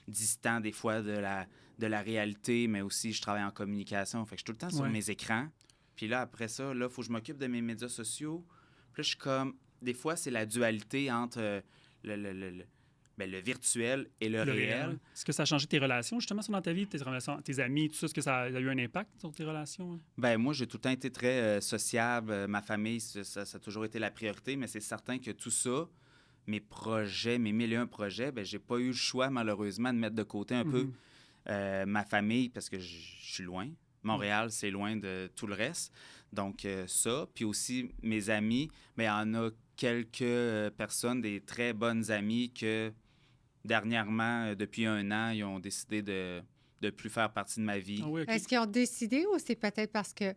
distant des fois de la réalité, mais aussi je travaille en communication. Fait que je suis tout le temps sur mes écrans. Puis là, après ça, il faut que je m'occupe de mes médias sociaux. Puis là, je suis comme... Des fois, c'est la dualité entre le virtuel et le réel. Ouais. Est-ce que ça a changé tes relations, justement, dans ta vie, tes relations, tes amis, tout ça? Est-ce que ça a eu un impact sur tes relations? Hein? Ben moi, j'ai tout le temps été très sociable. Ma famille, ça a toujours été la priorité, mais c'est certain que tout ça, mes projets, mes 1001 projets, ben j'ai pas eu le choix, malheureusement, de mettre de côté un peu ma famille parce que je suis loin. Montréal, c'est loin de tout le reste. Donc, ça. Puis aussi, mes amis, mais il y en a quelques personnes, des très bonnes amies que, dernièrement, depuis 1 an, ils ont décidé de plus faire partie de ma vie. Ah oui, OK. Est-ce qu'ils ont décidé ou c'est peut-être parce que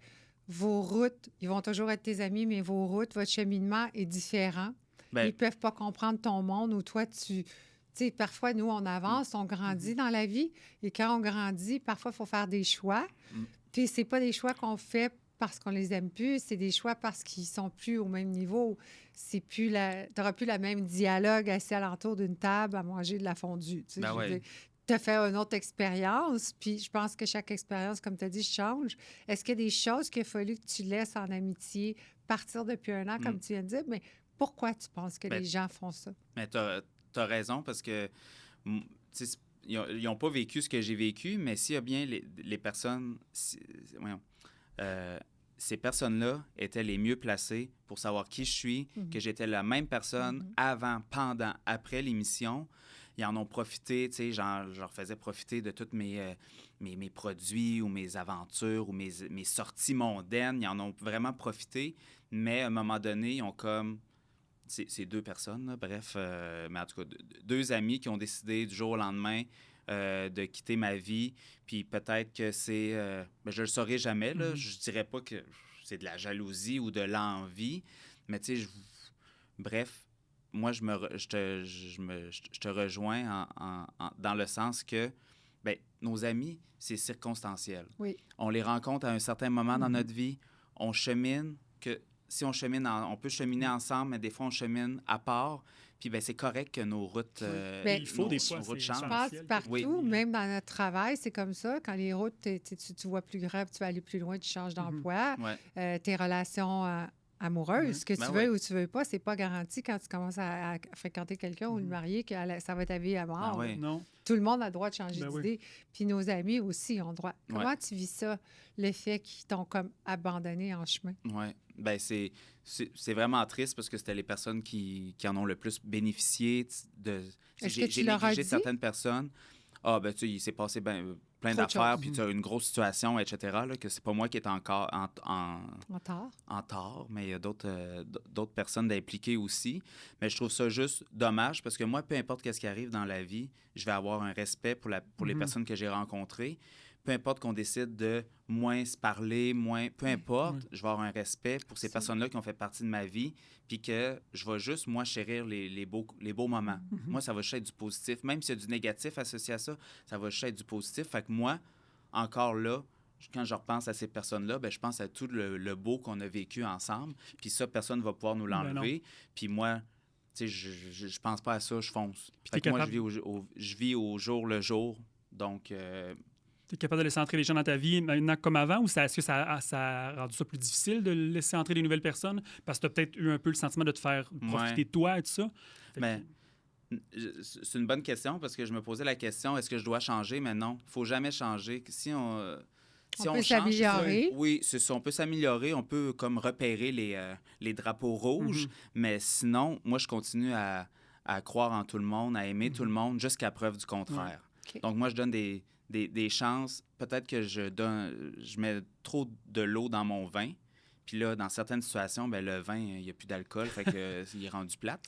vos routes, ils vont toujours être tes amis, mais vos routes, votre cheminement est différent? Ben, Ils peuvent pas comprendre ton monde ou toi, tu sais, parfois, nous, on avance, on grandit dans la vie. Et quand on grandit, parfois, il faut faire des choix. Puis c'est pas des choix qu'on fait parce qu'on les aime plus, c'est des choix parce qu'ils sont plus au même niveau. C'est plus t'auras plus le même dialogue assis alentour d'une table à manger de la fondue. Tu sais, Ben je veux ouais. dire, tu as fait une autre expérience, puis je pense que chaque expérience, comme tu as dit, change. Est-ce qu'il y a des choses qu'il a fallu que tu laisses en amitié partir depuis 1 an, comme tu viens de dire? Mais pourquoi tu penses que les gens font ça? Mais t'as raison parce que tu sais, ils n'ont pas vécu ce que j'ai vécu, mais s'il y a bien les personnes... ces personnes-là étaient les mieux placées pour savoir qui je suis, que j'étais la même personne avant, pendant, après l'émission. Ils en ont profité, tu sais, je leur faisais profiter de tous mes produits ou mes aventures ou mes sorties mondaines. Ils en ont vraiment profité, mais à un moment donné, ils ont comme... C'est 2 personnes, là, bref, mais en tout cas, 2 amis qui ont décidé du jour au lendemain de quitter ma vie. Puis peut-être que c'est... je le saurai jamais, là. Je dirais pas que c'est de la jalousie ou de l'envie, mais tu sais, bref, moi, je te rejoins dans le sens que nos amis, c'est circonstanciel. Oui. On les rencontre à un certain moment dans notre vie. On chemine, si on chemine, on peut cheminer ensemble, mais des fois, on chemine à part. Puis c'est correct que nos routes, Il faut des fois, nos routes c'est changent. Je pense partout, Oui. même dans notre travail, c'est comme ça. Quand les routes, tu vois plus grave, tu vas aller plus loin, tu changes d'emploi. Ouais. Tes relations amoureuses, que tu Ben veux ouais. ou tu veux pas, c'est pas garanti quand tu commences à fréquenter quelqu'un ou le marier que ça va être ta vie à mort. Ah ouais. Non. Tout le monde a le droit de changer Ben oui. d'idée. Puis nos amis aussi ont le droit. Comment Ouais. tu vis ça, le fait qu'ils t'ont comme abandonné en chemin? Oui. C'est vraiment triste parce que c'était les personnes qui en ont le plus bénéficié. Est-ce que tu J'ai leur as négligé dit? certaines personnes. Ah, tu sais, il s'est passé plein Trop de d'affaires, choses. puis tu as une grosse situation, etc., là, que c'est pas moi qui est encore En tort? en tort, mais il y a d'autres personnes d'impliquées aussi. Mais je trouve ça juste dommage parce que moi, peu importe ce qui arrive dans la vie, je vais avoir un respect pour les personnes que j'ai rencontrées. Peu importe qu'on décide de moins se parler, peu importe, je vais avoir un respect pour ces personnes-là qui ont fait partie de ma vie, puis que je vais juste, moi, chérir les beaux moments. Moi, ça va juste être du positif. Même s'il y a du négatif associé à ça, ça va juste être du positif. Fait que moi, encore là, quand je repense à ces personnes-là, je pense à tout le beau qu'on a vécu ensemble, puis ça, personne ne va pouvoir nous l'enlever. Puis moi, tu sais, je pense pas à ça, je fonce. Puis Fait t'es que moi, capable- je vis au jour le jour, donc... Tu es capable de laisser entrer les gens dans ta vie maintenant comme avant ou est-ce que ça a rendu ça plus difficile de laisser entrer des nouvelles personnes parce que tu as peut-être eu un peu le sentiment de te faire profiter de toi et tout ça? Mais c'est une bonne question parce que je me posais la question, est-ce que je dois changer? Mais non, il ne faut jamais changer. Si on peut s'améliorer. Oui, c'est ça. On peut s'améliorer. On peut comme repérer les drapeaux rouges. Mais sinon, moi, je continue à croire en tout le monde, à aimer tout le monde jusqu'à preuve du contraire. Okay. Donc, moi, je donne des chances. Peut-être que je mets trop de l'eau dans mon vin. Puis là, dans certaines situations, ben, le vin, il n'y a plus d'alcool. Fait que il est rendu plate.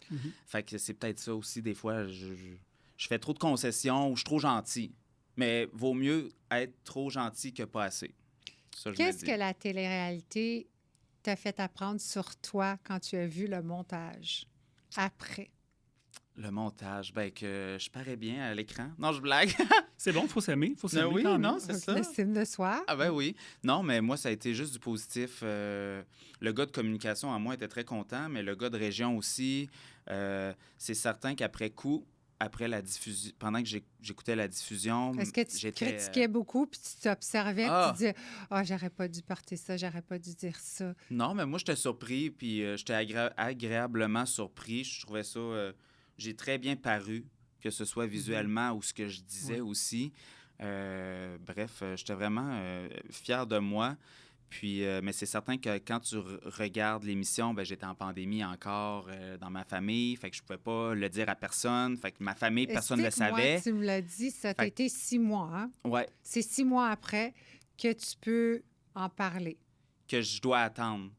Fait que c'est peut-être ça aussi. Des fois, je fais trop de concessions ou je suis trop gentil. Mais vaut mieux être trop gentil que pas assez. Qu'est-ce que la télé-réalité t'a fait apprendre sur toi quand tu as vu le montage après? Le montage, ben que je parais bien à l'écran. Non, je blague. C'est bon, il faut s'aimer. Faut s'aimer. Oui, non, c'est ça. L'estime de soi. Ah ben oui. Non, mais moi, ça a été juste du positif. Le gars de communication, à moi, était très content, mais le gars de région aussi. C'est certain qu'après coup, après la diffusion, pendant que j'écoutais la diffusion, est-ce que tu critiquais beaucoup puis tu t'observais puis tu disais j'aurais pas dû porter ça, j'aurais pas dû dire ça? Non, mais moi, j'étais surpris puis j'étais agréablement surpris. Je trouvais ça... j'ai très bien paru, que ce soit visuellement ou ce que je disais aussi. Bref, j'étais vraiment fier de moi. Puis, mais c'est certain que quand tu regardes l'émission, ben, j'étais en pandémie encore dans ma famille. Fait que je pouvais pas le dire à personne. Fait que ma famille, personne ne le savait. Moi, tu me l'as dit, ça t'a été 6 mois. Hein? Ouais. C'est 6 mois après que tu peux en parler. Que je dois attendre.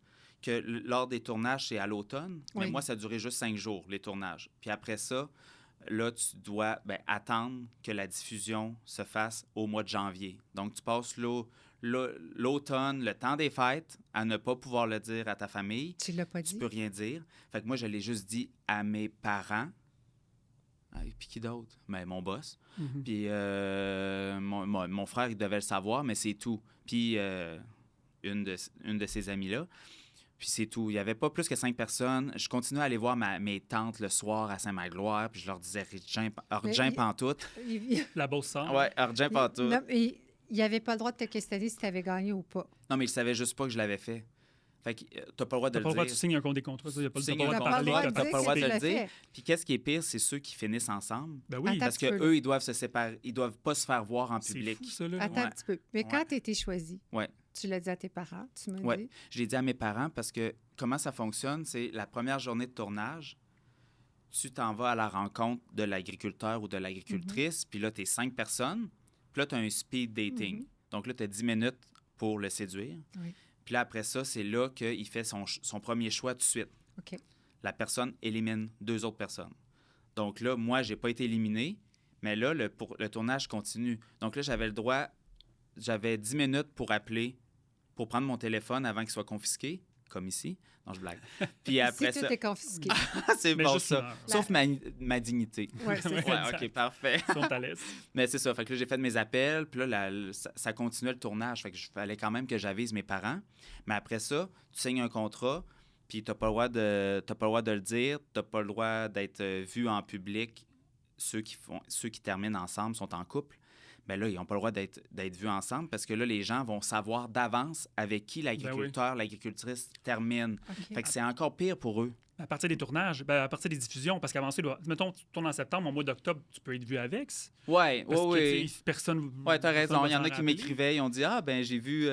Que lors des tournages, c'est à l'automne. Oui. Mais moi, ça a duré juste 5 jours, les tournages. Puis après ça, là, tu dois attendre que la diffusion se fasse au mois de janvier. Donc, tu passes l'automne, le temps des fêtes, à ne pas pouvoir le dire à ta famille. Tu l'as pas dit? Tu peux rien dire. Fait que moi, je l'ai juste dit à mes parents. Puis qui d'autre? Ben, mon boss. Puis mon frère, il devait le savoir, mais c'est tout. Puis une de ses amies-là. Puis c'est tout. Il n'y avait pas plus que 5 personnes. Je continuais à aller voir mes tantes le soir à Saint-Magloire, puis je leur disais Argent pantoute. La Beauce sort. Ouais, Argent pantoute. Non, mais il n'avait pas le droit de te questionner si tu avais gagné ou pas. Non, mais il savait juste pas que je l'avais fait. Fait que t'as pas le droit de le dire. T'as pas le droit, tu signes un compte des contrats. Il n'y a pas le droit de T'as parler. pas le droit de le fait. dire. Puis qu'est-ce qui est pire, c'est ceux qui finissent ensemble. Ben oui. Parce qu'eux, ils doivent se séparer. Ils doivent pas se faire voir en public. C'est fou, ça, là. Attends un petit peu. Mais quand tu étais choisi, tu l'as dit à tes parents, tu m'as dit? Je l'ai dit à mes parents parce que comment ça fonctionne, c'est la première journée de tournage, tu t'en vas à la rencontre de l'agriculteur ou de l'agricultrice, puis là, tu es 5 personnes, puis là, tu as un speed dating. Donc là, tu as 10 minutes pour le séduire. Oui. Puis là, après ça, c'est là qu'il fait son premier choix tout de suite. OK. La personne élimine 2 autres personnes. Donc là, moi, j'ai pas été éliminé, mais là, le tournage continue. Donc là, j'avais 10 minutes pour appeler, pour prendre mon téléphone avant qu'il soit confisqué, comme ici. Non, je blague. Puis après tout est confisqué. c'est bon, ça. Sauf ma dignité. Oui, c'est ça. OK, parfait. Sauf ta laisse. Mais c'est ça. Fait que là, j'ai fait mes appels. Puis là, ça continuait le tournage. Fait que fallait quand même que j'avise mes parents. Mais après ça, tu signes un contrat. Puis t'as pas le droit de le dire. T'as pas le droit d'être vu en public. Ceux qui terminent ensemble sont en couple. Bien là, ils n'ont pas le droit d'être vus ensemble parce que là, les gens vont savoir d'avance avec qui l'agriculteur, l'agricultrice termine. Okay. Fait que c'est encore pire pour eux. À partir des tournages, à partir des diffusions, parce qu'avant ça, mettons, tu tournes en septembre, au mois d'octobre, tu peux être vu avec. Oui. Personne. Oui, t'as raison. Il y en a qui m'écrivaient, ils ont dit j'ai vu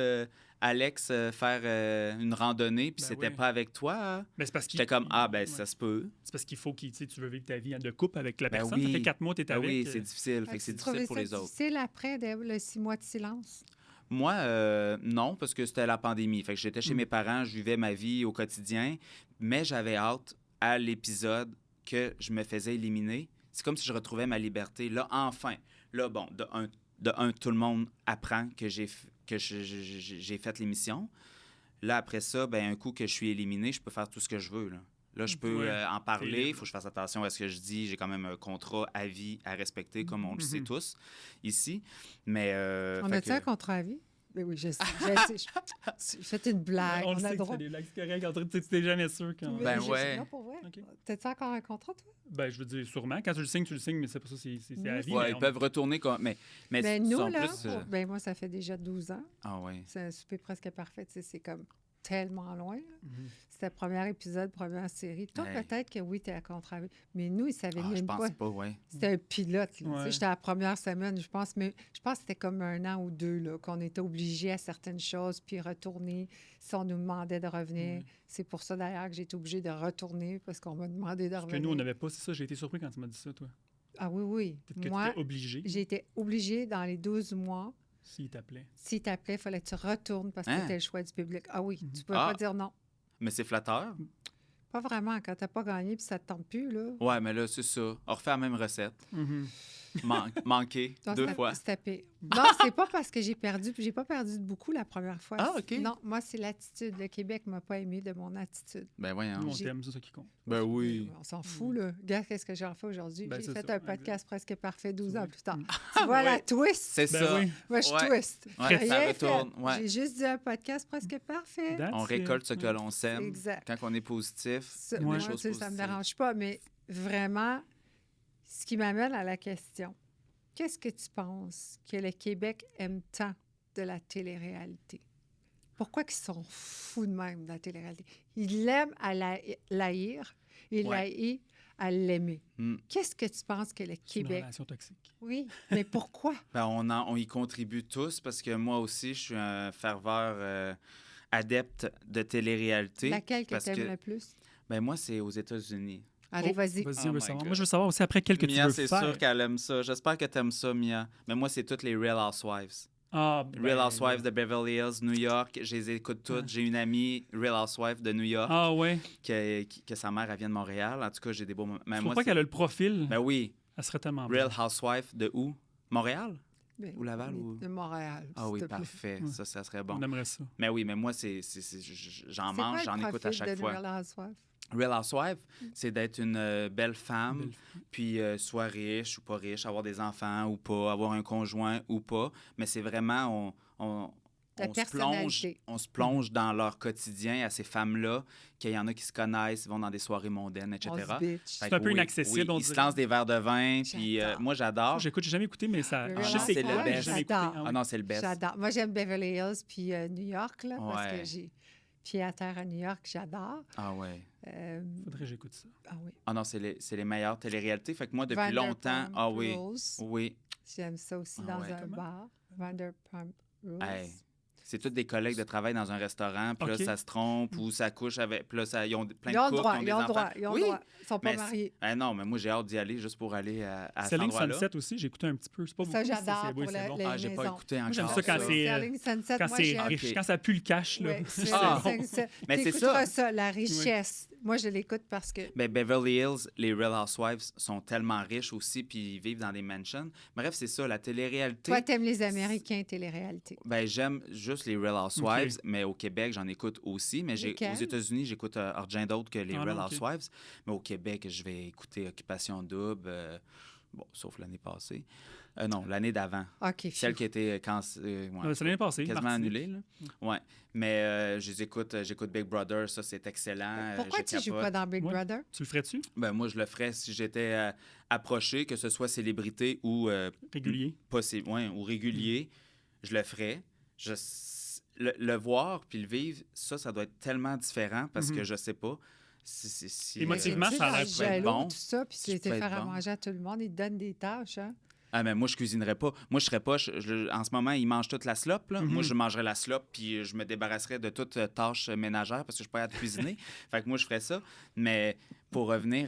Alex faire une randonnée, puis c'était pas avec toi. Ben, c'est parce J'étais comme ça se peut. C'est parce qu'il faut que tu veux vivre ta vie de couple avec la personne. Oui. Ça fait 4 mois que tu es avec. Oui, c'est difficile. Fait que c'est difficile pour les autres. C'est difficile après le 6 mois de silence? Moi, non, parce que c'était la pandémie. Fait que j'étais chez mes parents, je vivais ma vie au quotidien, mais j'avais hâte à l'épisode que je me faisais éliminer. C'est comme si je retrouvais ma liberté. Là, enfin, là, bon, de un, tout le monde apprend que j'ai fait l'émission. Là, après ça, un coup que je suis éliminé, je peux faire tout ce que je veux, Là, je peux en parler. Il faut que je fasse attention à ce que je dis. J'ai quand même un contrat à vie à respecter, comme on le sait tous ici. Mais, on a-tu un contrat à vie? Mais oui, je sais. Je fais une blague. On le On a sait le que droit. c'est des blagues, c'est correct. En tout cas, tu n'es jamais sûr quand Mais Ben je- ouais. Non, pour vrai. OK. T'as-tu encore un contrat, toi? Ben, je veux dire, sûrement. Quand tu le signes, mais c'est pas ça, c'est à la vie. Ouais, mais ils on- peuvent retourner comme. Mais Ben, ils nous, sont là, plus, ben, moi, ça fait déjà 12 ans. Ah ouais. C'est un souper presque parfait. Tu sais, c'est comme tellement loin. Là. Mhm. C'était le premier épisode, première série. Toi, Hey. peut-être que oui, tu es à contrat. Mais nous, ils savaient Ah, je même pense pas. pas, ouais. C'était un pilote. Là. Tu sais, Ouais. j'étais à la première semaine, je pense. Mais je pense que c'était comme 1 an ou 2 là, qu'on était obligés à certaines choses, puis retourner si on nous demandait de revenir. Ouais. C'est pour ça, d'ailleurs, que j'ai été obligée de retourner parce qu'on m'a demandé de Parce que revenir. nous, on n'avait pas, c'est ça. J'ai été surpris quand tu m'as dit ça, toi. Ah oui, oui. Peut-être que Moi, tu étais obligé. j'ai été obligée dans les 12 mois. S'il t'appelait. S'il t'appelait, il fallait que tu retournes parce que Hein? c'était le choix du public. Ah oui, tu peux Ah. pas dire non. Mais c'est flatteur. Pas vraiment. Quand t'as pas gagné puis ça te tente plus, là. Ouais, mais là, c'est ça. On refait la même recette. Mhm. Manqué Non, 2 c'était- fois. c'était pire. Non, c'est pas parce que j'ai perdu. Puis j'ai pas perdu de beaucoup la première fois. Ah, OK. Non, moi, c'est l'attitude. Le Québec m'a pas aimé de mon attitude. Ben voyons. Nous, on J'ai- t'aime, c'est ça qui compte. Ben oui. On s'en fout, là. Regarde, qu'est-ce que j'en fais aujourd'hui. Ben, J'ai c'est fait ça, un podcast presque parfait 12 ans Ouais. plus tard. Mm. Tu vois la Ouais. twist? C'est Ben ça. oui. Moi, je Ouais. twist. Ouais, J'ai ça rien retourne. fait. Ouais. J'ai juste dit un podcast presque parfait. That's On it. récolte ce que Ouais. l'on sème. Exact. Quand on est positif, Ça, des moi, choses tu sais, ça me positives. dérange pas, mais vraiment, ce qui m'amène à la question, qu'est-ce que tu penses que le Québec aime tant de la télé-réalité? Pourquoi ils sont fous de même de la télé-réalité? Ils l'aiment à l'haïr et Ouais. l'haïr à l'aimer. Mm. Qu'est-ce que tu penses que le C'est une Québec... relation toxique. Oui, mais pourquoi? Ben, on y contribue tous parce que moi aussi, je suis un ferveur adepte de télé-réalité. Laquelle que parce tu aimes que- le plus? Ben, moi, c'est aux États-Unis. Allez, Oh, vas-y. Vas-y, Oh on veut my savoir. God. Moi, je veux savoir aussi après quel que tu Mia, veux c'est faire. sûr qu'elle aime ça. J'espère que tu aimes ça, Mia. Mais moi, c'est toutes les Real Housewives. Ah, ben, Real Housewives de Beverly Hills, New York. Je les écoute toutes. Ouais. J'ai une amie, Real Housewife de New York, Ah ouais. que sa mère, elle vient de Montréal. En tout cas, j'ai des beaux moments. Mais Je moi, crois pas qu'elle a le profil. Ben oui. Elle serait tellement Real belle. Housewife de où? Montréal? Ben, Ou Laval, ou- De Montréal, Ah s'il oui, te plaît. parfait. Ouais. Ça serait bon. On aimerait ça. Mais oui, mais moi, j'en C'est mange, quoi j'en le écoute à profil chaque de fois. Real Housewives? Real Housewife, c'est d'être une belle femme, Belle- puis soit riche ou pas riche, avoir des enfants ou pas, avoir un conjoint ou pas. Mais c'est vraiment, La personnalité. on se plonge dans leur quotidien à ces femmes-là, qu'il y en a qui se connaissent, vont dans des soirées mondaines, etc. On se bitch. Fait C'est que un peu oui, inaccessible, oui, on ils se dirait. lancent des verres de vin, puis J'adore. moi, j'adore. J'ai jamais écouté, mais ça. Le Je Real sais c'est c'est le quoi, mais best. j'ai jamais écouté. J'adore. Ah ouais. Ah non, c'est le best. J'adore. Moi, j'aime Beverly Hills puis New York, là, parce Ouais. que j'ai pied à terre à New York, j'adore. Ah ouais. Faudrait que j'écoute ça. Ah oui. Ah non, c'est les meilleures téléréalités. Fait que moi, depuis longtemps, Vanderpump ah oui, Rules. oui. J'aime ça aussi Ah dans ouais. un Comment? bar. Vanderpump Rules. Hey. C'est tous des collègues de travail dans un restaurant, puis OK. là, ça se trompe ou ça couche avec. Puis là, ils ont plein Ils de ont le couples, droit, des ils ont le enfants. droit, ils ont le Oui, droit. Ils sont pas mais mariés. non, mais moi, j'ai hâte d'y aller juste pour aller à cet Selling endroit-là. Sunset aussi, j'ai écouté un petit peu. C'est pas beaucoup. Ça, mais j'adore c'est- pour oui, c'est bon. les Ah, j'ai pas maisons. écouté encore. j'aime ça quand c'est, Selling Sunset, Quand moi, c'est j'aime. riche, OK. quand ça pue le cash, là. Ouais, c'est Ah. bon. Mais c'est T'écouteras ça. la richesse. Moi, je l'écoute parce que Ben, Beverly Hills, les Real Housewives sont tellement riches aussi, puis ils vivent dans des mansions. Bref, c'est ça, la télé-réalité. toi, t'aimes les Américains télé-réalité. Ben, j'aime juste les Real Housewives, mais au Québec, j'en écoute aussi. Mais Lesquelles? aux États-Unis, j'écoute rien d'autre que les Ah Real non, OK. Housewives. Mais au Québec, je vais écouter Occupation Double, bon, sauf l'année passée. Non, l'année d'avant. OK, Celle phew. qui a été ouais, C'est l'année passée. quasiment Martinique. annulée. Là. Ouais. Mais j'écoute Big Brother, ça, c'est excellent. Pourquoi je tu joues capote. pas dans Big Ouais. Brother? Tu le ferais-tu? Ben, moi, je le ferais si j'étais approché, que ce soit célébrité ou Régulier? ou régulier, je le ferais. Le voir puis le vivre, ça doit être tellement différent parce que je sais pas si Émotivement, Tu sais, ça a dans l'air le peut être jaloux, bon. tout ça, puis Ça tu peut te être faire à bon. manger à tout le monde, ils te donnent des tâches, hein? Ah, mais moi, je cuisinerais pas. Moi, je serais pas. En ce moment, ils mangent toute la slop. Là. Moi, Mhm. je mangerais la slop, puis je me débarrasserais de toute tâche ménagère parce que je suis pas à cuisiner. Fait que moi, je ferais ça. Mais pour revenir,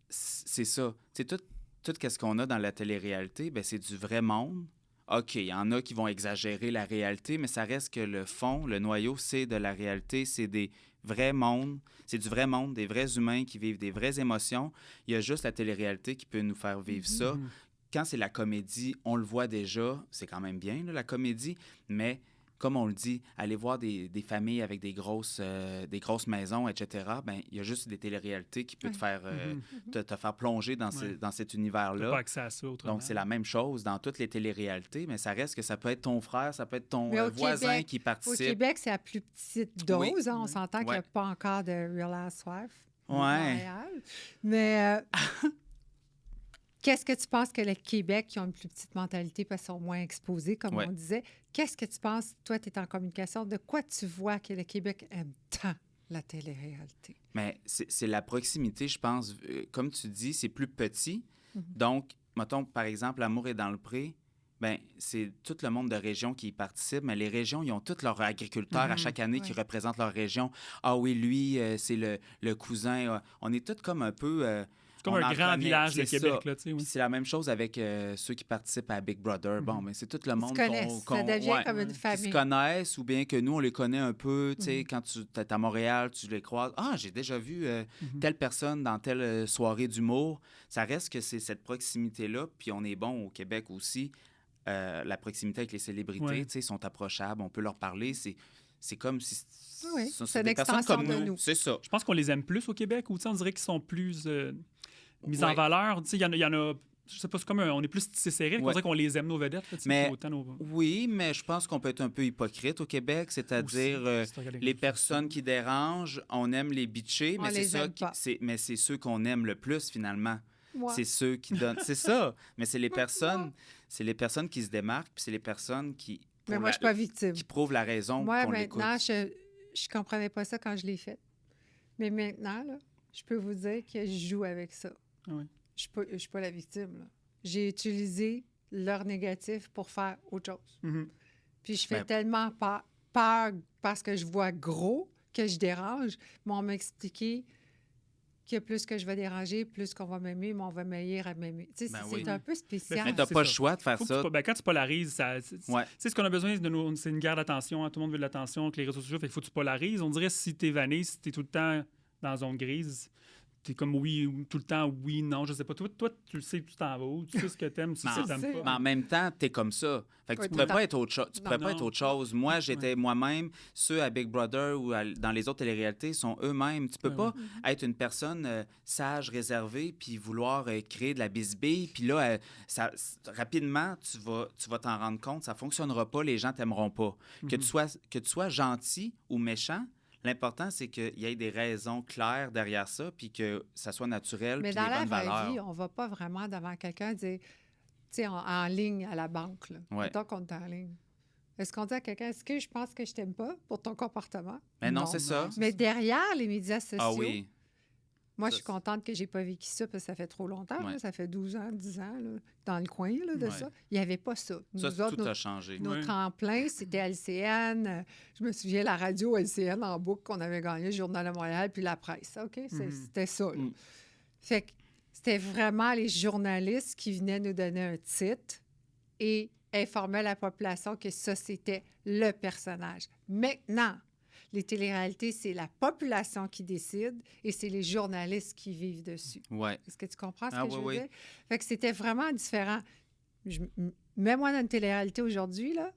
c'est ça. Tu sais, tout ce qu'on a dans la télé-réalité, ben, c'est du vrai monde. OK, il y en a qui vont exagérer la réalité, mais ça reste que le fond, le noyau, c'est de la réalité. C'est des vrais mondes. C'est du vrai monde, des vrais humains qui vivent des vraies émotions. Il y a juste la télé-réalité qui peut nous faire vivre ça. Quand c'est la comédie, on le voit déjà, c'est quand même bien, là, la comédie, mais comme on le dit, aller voir des familles avec des grosses maisons, etc., ben il y a juste des téléréalités qui peuvent te faire, te faire plonger dans cet T'as univers-là. pas accès à ça autrement. Donc, c'est la même chose dans toutes les téléréalités, mais ça reste que ça peut être ton frère, ça peut être ton Mais au voisin Québec- qui Au participe. Québec, c'est à plus petite dose. Oui. Hein. On s'entend qu'il n'y a Ouais. pas encore de Real Housewives à Ouais. Montréal. Mais qu'est-ce que tu penses que le Québec, qui ont une plus petite mentalité parce qu'ils sont moins exposés, comme Ouais. on disait, qu'est-ce que tu penses, toi, tu es en communication, de quoi tu vois que le Québec aime tant la télé-réalité? Mais c'est la proximité, je pense. Comme tu dis, c'est plus petit. Mhm. Donc, mettons, par exemple, L'amour est dans le pré. Ben, c'est tout le monde de région qui y participe, mais les régions, ils ont tous leurs agriculteurs à chaque année qui Ouais. représentent leur région. Ah oui, lui, c'est le cousin. On est tous comme un peu... C'est comme on un en grand connaît, village de c'est Québec, ça. là, tu sais. Puis Oui. c'est la même chose avec ceux qui participent à Big Brother. Bon, mais c'est tout le Ils monde se connaissent. Ça devient comme une qui se famille. connaissent, ou bien que nous, on les connaît un peu. Tu sais, Mhm. quand tu es à Montréal, tu les croises. Ah, j'ai déjà vu telle personne dans telle soirée d'humour. Ça reste que c'est cette proximité-là. Puis on est bon au Québec aussi. La proximité avec les célébrités, Ouais. tu sais, sont approchables. On peut leur parler. C'est comme si... Oui, ce sont c'est une des personnes extension comme de nous. nous. C'est ça. Je pense qu'on les aime plus au Québec, ou tu sais, on dirait qu'ils sont plus mis en Ouais. valeur. Tu sais, il y en a... Je sais pas, c'est comme on est plus tissé serré, on Ouais. dirait qu'on les aime, nos vedettes. Là, tu sais, Mais- puis autant nos... Oui, mais je pense qu'on peut être un peu hypocrite au Québec, c'est-à-dire Aussi, si tu regardes les personnes qui dérangent, on aime les bitcher, On mais c'est les ça aime pas. mais c'est ceux qu'on aime le plus finalement. Moi. C'est ceux qui donnent. C'est ça, mais c'est les personnes qui se démarquent, puis c'est les personnes qui Mais pour moi, je suis pas victime. qui prouvent la raison Moi, qu'on l'écoute. maintenant, je comprenais pas ça quand je l'ai fait. Mais maintenant, là, je peux vous dire que je joue avec ça. Ah oui. Je suis pas la victime. Là. J'ai utilisé leur négatif pour faire autre chose. Mhm. Puis je fais Ben- tellement peur parce que je vois gros que je dérange. Mais on m'a expliqué que plus que je vais déranger, plus qu'on va m'aimer, mais on va meilleur à m'aimer. Tu sais, Ben c'est oui. un peu spécial. Mais t'as c'est pas le ça. choix de faire Faut que ça. quand tu polarises, Ouais. tu sais, ce qu'on a besoin, c'est une guerre d'attention. Hein, tout le monde veut de l'attention, que les réseaux sociaux, fait qu'il faut que tu polarises. On dirait si t'es vanné, si t'es tout le temps dans la zone grise, t'es comme oui, tout le temps oui, non, je sais pas. Toi, tu le sais, tu t'en vas où, tu sais ce que t'aimes, tu sais ce que t'aimes sais. pas. Mais en même temps, t'es comme ça. Fait que Ouais, tu pourrais tout le pas être autre chose. Tu pourrais pas Non. être autre chose. Moi, j'étais moi-même. Ceux à Big Brother ou dans les autres téléréalités sont eux-mêmes. Tu peux Ouais, pas être une personne sage, réservée, puis vouloir créer de la bisbille. Puis là, rapidement, tu vas t'en rendre compte. Ça fonctionnera pas. Les gens t'aimeront pas. Que tu sois gentil ou méchant, l'important, c'est qu'il y ait des raisons claires derrière ça, puis que ça soit naturel, Mais puis dans les la bonnes vraie valeurs. vie, on va pas vraiment devant quelqu'un dire, tu sais, en ligne à la banque, là. Ouais. Mettons qu'on est en ligne. Est-ce qu'on dit à quelqu'un, est-ce que je pense que je t'aime pas pour ton comportement? Mais non, c'est ça. Mais derrière les médias sociaux, Ah oui. moi, Ça, je suis contente que j'ai pas vécu ça parce que ça fait trop longtemps. Ouais. Là, ça fait 12 ans, 10 ans, là, dans le coin là, de Ouais. ça. Il n'y avait pas ça. Nous Ça, autres, tout a notre, changé. notre Ouais. tremplin, c'était LCN. Je me souviens, la radio LCN en boucle qu'on avait gagné, le Journal de Montréal, puis la presse. OK? C'était ça. Là. Mm. Fait que c'était vraiment les journalistes qui venaient nous donner un titre et informaient la population que ça, c'était le personnage. Maintenant, les téléréalités, c'est la population qui décide et c'est les journalistes qui vivent dessus. Ouais. Est-ce que tu comprends ce Ah que je oui, veux oui. dire? Fait que c'était vraiment différent. Mets-moi dans une télé-réalité aujourd'hui, là,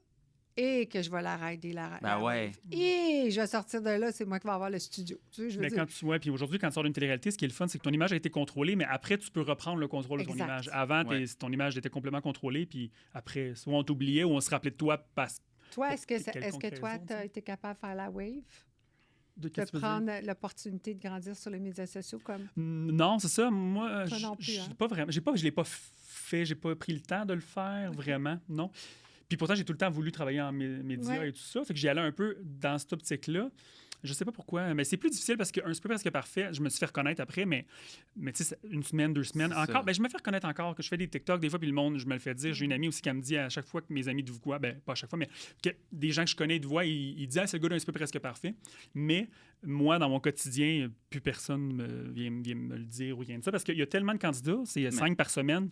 et que je vais la rider, Ben ouais. Et je vais sortir de là, c'est moi qui vais avoir le studio. Tu sais, je veux Mais dire. quand tu puis aujourd'hui, quand tu sors d'une télé-réalité, ce qui est le fun, c'est que ton image a été contrôlée, mais après, tu peux reprendre le contrôle de ton Exact. image. Avant, Ouais. ton image était complètement contrôlée, puis après, soit on t'oubliait ou on se rappelait de toi parce Toi, est-ce que, pour quelconque toi, raison, tu as tu sais. été capable de faire la wave? de De qu'est-ce que tu veux dire? prendre l'opportunité de grandir sur les médias sociaux comme... Non, c'est ça. Moi, Toi non plus, je hein? pas vraiment. Je l'ai pas fait. J'ai pas pris le temps de le faire vraiment. Non. Puis pourtant, j'ai tout le temps voulu travailler en médias Ouais. et tout ça. Fait que j'y allais un peu dans cette optique-là. Je sais pas pourquoi, mais c'est plus difficile parce qu'un super presque parfait, je me suis fait reconnaître après, mais tu sais, une semaine, 2 semaines, C'est encore, ça. ben, je me fais reconnaître encore, que je fais des TikTok des fois, puis le monde, je me le fais dire. J'ai une amie aussi qui me dit à chaque fois que mes amis de quoi, ben pas à chaque fois, mais que des gens que je connais de voix, ils disent, ah, c'est le gars d'un super presque parfait. Mais moi, dans mon quotidien, plus personne vient me le dire ou rien de ça, parce qu'il y a tellement de candidats, c'est 5 par semaine.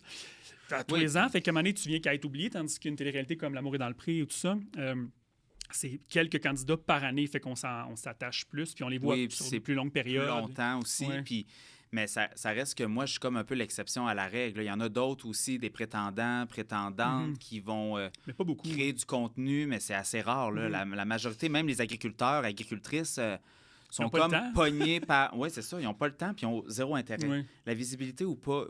À tous Oui. les ans, fait qu'à un moment donné, tu viens qu'à être oublié, tandis qu'une télé-réalité comme L'amour est dans le pré et tout ça, c'est quelques candidats par année, fait qu'on s'attache plus, puis on les voit Oui, puis sur c'est des plus longues Plus périodes. longtemps aussi. Ouais. Puis Mais ça reste que moi, je suis comme un peu l'exception à la règle. Il y en a d'autres aussi, des prétendants, prétendantes, qui vont Mais pas beaucoup. créer du contenu, mais c'est assez rare. Là. La majorité, même les agriculteurs, agricultrices, sont ont pas le comme temps. pognés par... Oui, c'est ça, ils n'ont pas le temps puis ils ont zéro intérêt. Oui, La visibilité ou pas,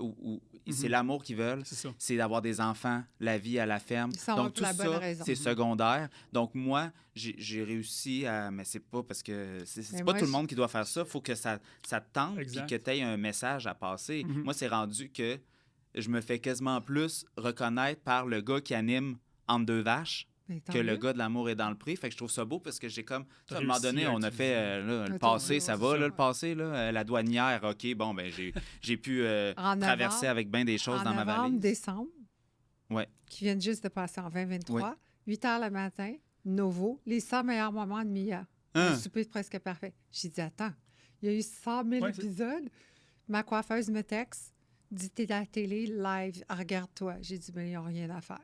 c'est l'amour qu'ils veulent, c'est ça. c'est d'avoir des enfants, la vie à la ferme. Ils s'en vont Donc, pour tout la bonne ça, raison. c'est secondaire. Donc, moi, j'ai réussi à... Mais c'est pas parce que... C'est Mais pas moi, tout le monde qui doit faire ça. Il faut que ça te tente puis Exact. que tu aies un message à passer. Mhm. Moi, c'est rendu que je me fais quasiment plus reconnaître par le gars qui anime Entre deux vaches Mais tant que le mieux. gars de l'amour est dans le prix. Fait que je trouve ça beau parce que j'ai comme... T'as À un moment réussi donné, à on a utiliser. fait là, le Ouais, passé, ouais, ça c'est va, ça. là, le passé, là, la douanière, OK, bon, ben j'ai pu En traverser novembre- avec bien des choses en dans ma novembre, valise. décembre, Ouais. qui viennent juste de passer en 2023, 8 heures le matin, Novo, les 100 meilleurs moments de Mia. Hein? Un souper presque parfait. J'ai dit, attends, il y a eu 100 000 Ouais, c'est- épisodes. Ma coiffeuse me texte, dit, t'es à la télé, live, regarde-toi. J'ai dit, ben, ils n'ont rien à faire.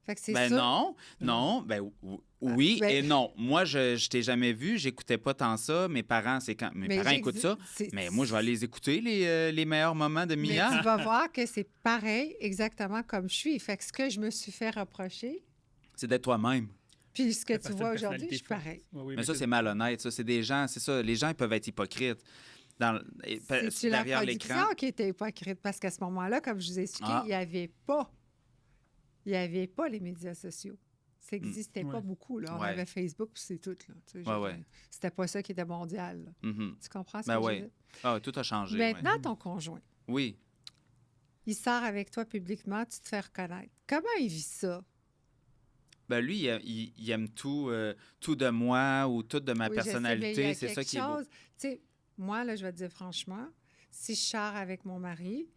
Fait que c'est Ben ça. non, ben oui ben- et non. Moi, je t'ai jamais vu, j'écoutais pas tant ça. Mes parents, c'est quand mes Mais parents écoutent ça. Mais moi, je vais les écouter, les meilleurs moments de Mais Mia. tu vas voir que c'est pareil, exactement comme je suis. Fait que ce que je me suis fait reprocher, C'est d'être toi-même. puis ce que Parce tu que vois t'as une aujourd'hui, je personnalité suis pareil. forte. Oui, Mais ça, c'est malhonnête. Ça, c'est des gens, c'est ça. Les gens, ils peuvent être hypocrites. C'est-tu la Derrière l'écran. production qui était hypocrite? Parce qu'à ce moment-là, comme je vous ai expliqué, Ah. il n'y avait pas les médias sociaux. Ça n'existait pas Ouais. beaucoup. Là. On Ouais. avait Facebook, puis c'est tout. Là. Tu sais, je Ouais, veux ouais. dire, c'était pas ça qui était mondial. Là. Mhm. Tu comprends ce Ben que je ouais. veux dire? Ah, tout a changé. Maintenant, ton conjoint, Oui. il sort avec toi publiquement, tu te fais reconnaître. Comment il vit ça? Ben lui, il aime tout, tout de moi ou tout de ma Oui, je sais, mais il y personnalité. a C'est ça quelque qui est beau. chose- Tu sais, moi, là, je vais te dire franchement, si je sors avec mon mari,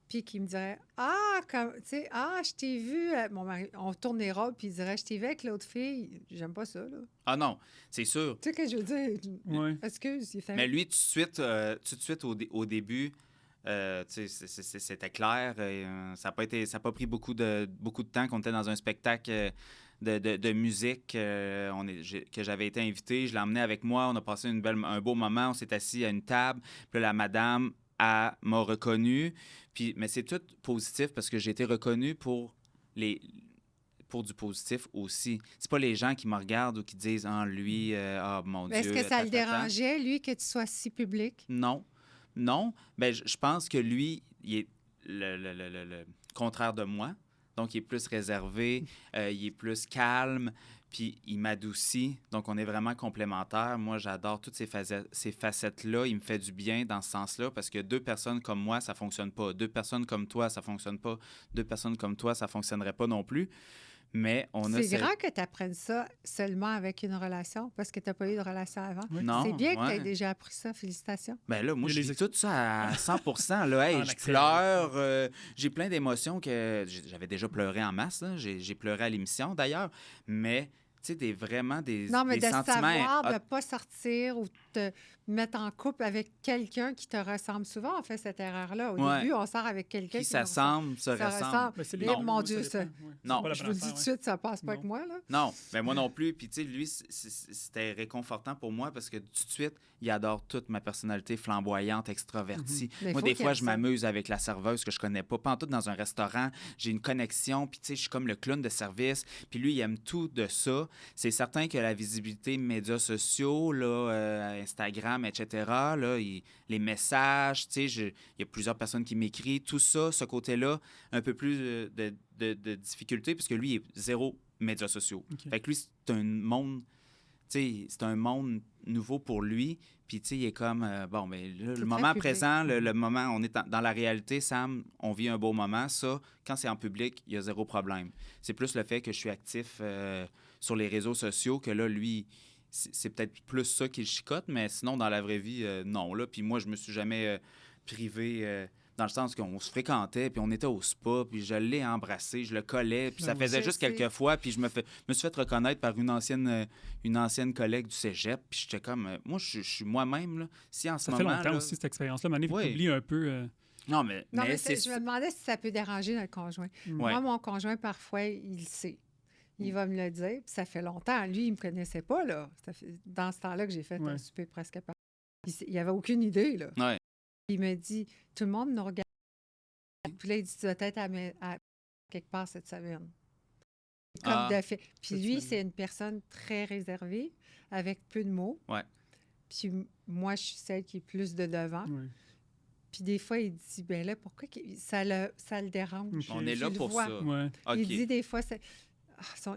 puis qu'il me dirait Ah, comme, tu sais, ah, je t'ai vu, mon mari, on tourne les robes, puis il dirait Je t'ai vu avec l'autre fille. J'aime pas ça, là. Ah non, c'est sûr. Tu sais ce que je veux dire? Oui. Excuse, il fait. Mais lui, tout de suite au début, tu sais, c'était clair. Ça n'a pas pris beaucoup de temps qu'on était dans un spectacle de musique que j'avais été invité. Je l'ai emmené avec moi. On a passé un beau moment. On s'est assis à une table. Puis là, la madame m'a reconnu. Mais c'est tout positif parce que j'ai été reconnu pour du positif aussi. C'est pas les gens qui me regardent ou qui disent « Ah, lui, ah, mon Dieu. » Est-ce que ça le tatata. dérangeait, lui, que tu sois si public? Non. Non. Ben, je pense que lui, il est le contraire de moi. Donc, il est plus réservé, il est plus calme, puis il m'adoucit. Donc, on est vraiment complémentaires. Moi, j'adore toutes ces facettes-là. Il me fait du bien dans ce sens-là parce que deux personnes comme moi, ça fonctionne pas. Deux personnes comme toi, ça fonctionne pas. Deux personnes comme toi, ça fonctionnerait pas non plus. Mais on a... C'est grand que tu apprennes ça seulement avec une relation parce que tu n'as pas eu de relation avant. Oui. Non, C'est bien que tu ouais. aies déjà appris ça. Félicitations. Ben là, moi, Il y je a les vis tout ça à 100 là. Hey, En je accéléré. pleure. J'ai plein d'émotions que j'avais déjà pleuré en masse. Là. J'ai pleuré à l'émission, d'ailleurs. Mais, tu sais, vraiment des Non, mais des de sentiments... savoir de Ah, ne pas sortir ou te mettre en couple avec quelqu'un qui te ressemble. Souvent, on fait cette erreur-là. Au Ouais. début, on sort avec quelqu'un qui qui nous ressemble. s'assemblent, se Ça ressemblent. ressemble. Ben, c'est Eh, les deux, mon oui, Dieu, ça. dépend, oui. Non. C'est pas la Je bonne vous le dis affaire, tout de ouais. suite, ça passe pas Non. avec moi. Là. Non, mais moi non plus. Puis, tu sais, lui, c'était réconfortant pour moi parce que tout de suite, il adore toute ma personnalité flamboyante, extravertie. Mais Moi, faut des qu'il fois, aime je ça. m'amuse avec la serveuse que je connais pas. Pantoute dans un restaurant, j'ai une connexion. Puis, tu sais, je suis comme le clown de service. Puis, lui, il aime tout de ça. C'est certain que la visibilité médias sociaux, là, Instagram, etc., là, les messages, tu sais, il y a plusieurs personnes qui m'écrivent. Tout ça, ce côté-là, un peu plus de difficulté parce que lui, il est zéro médias sociaux. OK. Fait que lui, c'est un monde, tu sais, c'est un monde nouveau pour lui. Puis, tu sais, il est comme, bon, mais là, C'est le très moment public. présent, le moment, on est dans la réalité, Sam, on vit un beau moment. Ça, quand c'est en public, il y a zéro problème. C'est plus le fait que je suis actif sur les réseaux sociaux que là, lui, c'est peut-être plus ça qui le chicote, mais sinon, dans la vraie vie, non. Là. Puis moi, je me suis jamais privé dans le sens qu'on se fréquentait, puis on était au spa, puis je l'ai embrassé, je le collais, puis Ah ça oui. faisait Je juste sais. quelques fois, puis je me suis fait reconnaître par une ancienne collègue du cégep, puis j'étais comme, moi, je suis moi-même, là. Si en ce Ça fait moment, longtemps là- aussi, cette expérience-là. Mané, Oui. tu oublies un peu. Non, mais, Non, mais c'est... je me demandais si ça peut déranger notre conjoint. Ouais. Moi, mon conjoint, parfois, il le sait. Il va me le dire, puis ça fait longtemps. Lui, il me connaissait pas, là. Ça fait, dans ce temps-là que j'ai fait Ouais. un souper presque parfait. Il n'y avait aucune idée, là. Ouais. Il me dit, tout le monde nous regarde. Puis là, il dit, tu dois être à quelque part cette semaine. Comme Ah. de fait. Puis Cette lui, semaine. c'est une personne très réservée, avec peu de mots. Ouais. Puis moi, je suis celle qui est plus de devant. Ouais. Puis des fois, il dit, ben là, pourquoi ça le dérange? Ok. On est Tu là le pour vois. ça. Ouais. OK. Il dit des fois,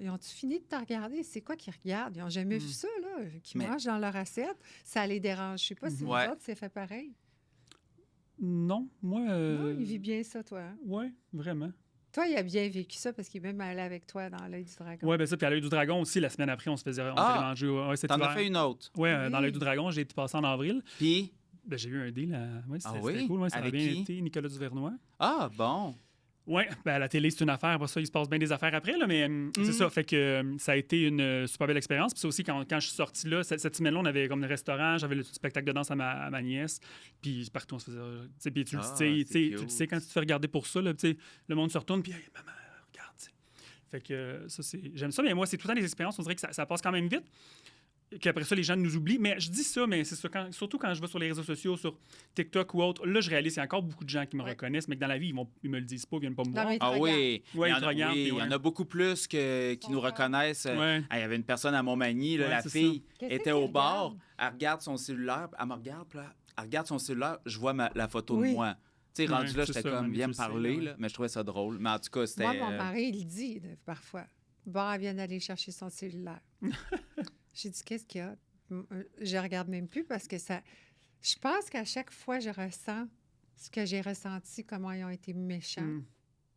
ils ont-tu fini de te regarder? C'est quoi qu'ils regardent? Ils n'ont jamais vu ça, là, qu'ils Mais- mangent dans leur assiette. Ça les dérange. Je ne sais pas si vous Ouais. autres, c'est fait pareil. Non, moi... Non, il vit bien ça, toi. Hein? Oui, vraiment. Toi, il a bien vécu ça parce qu'il est même allé avec toi dans l'œil du dragon. Oui, ben ça, puis à l'œil du dragon aussi, la semaine après, on était Ah! allé manger cet T'en hiver. as fait une autre. Oui, Oui. dans l'œil du dragon, j'ai été passé en avril. Puis, Ben, j'ai eu un deal. Ouais, Ah c'était oui? cool. Ouais, ça a Avec bien qui? été. Nicolas Duvernois. ah, bon. Oui, ben, à la télé, c'est une affaire. Après ça, il se passe bien des affaires après. Là, mais c'est ça. Fait que ça a été une super belle expérience. Puis ça aussi, quand je suis sorti là, cette semaine-là, on avait comme le restaurant, j'avais le spectacle de danse à ma nièce. Puis partout, on se faisait. Tu sais, puis tu le Ah, sais, c'est tu cute. sais, quand tu te fais regarder pour ça, là, tu sais, le monde se retourne, puis hey, maman, regarde. Tu sais. Fait que ça, c'est. J'aime ça, mais moi, c'est tout le temps des expériences. On dirait que ça passe quand même vite. Qu'après ça, les gens nous oublient. Mais je dis ça, mais c'est ça. Surtout quand je vais sur les réseaux sociaux, sur TikTok ou autre, là, je réalise qu'il y a encore beaucoup de gens qui me Ouais. reconnaissent, mais que dans la vie, ils me le disent pas, ils viennent pas me Non, voir. mais ils te Ah regardent. oui. Ouais, il y ils en te a, regardent, oui, puis il y en ouais. a beaucoup plus qui nous reconnaissent. Ouais. Il y avait une personne à Montmagny, là, Ouais, la c'est fille Qu'est-ce était qu'elle au bar, regarde? elle regarde son cellulaire, elle me regarde, puis là, elle regarde son cellulaire, je vois la photo Oui. de moi. Tu sais, rendu Ouais, là, c'est j'étais ça, comme, Manu, viens tu me le sais, parler, là, ouais. là, mais je trouvais ça drôle. Mais en tout cas, c'était... Moi, mon mari, il dit parfois, bon, elle vient d'aller chercher son cellulaire. J'ai dit, qu'est-ce qu'il y a? Je regarde même plus parce que ça... Je pense qu'à chaque fois, je ressens ce que j'ai ressenti, comment ils ont été méchants. Mm.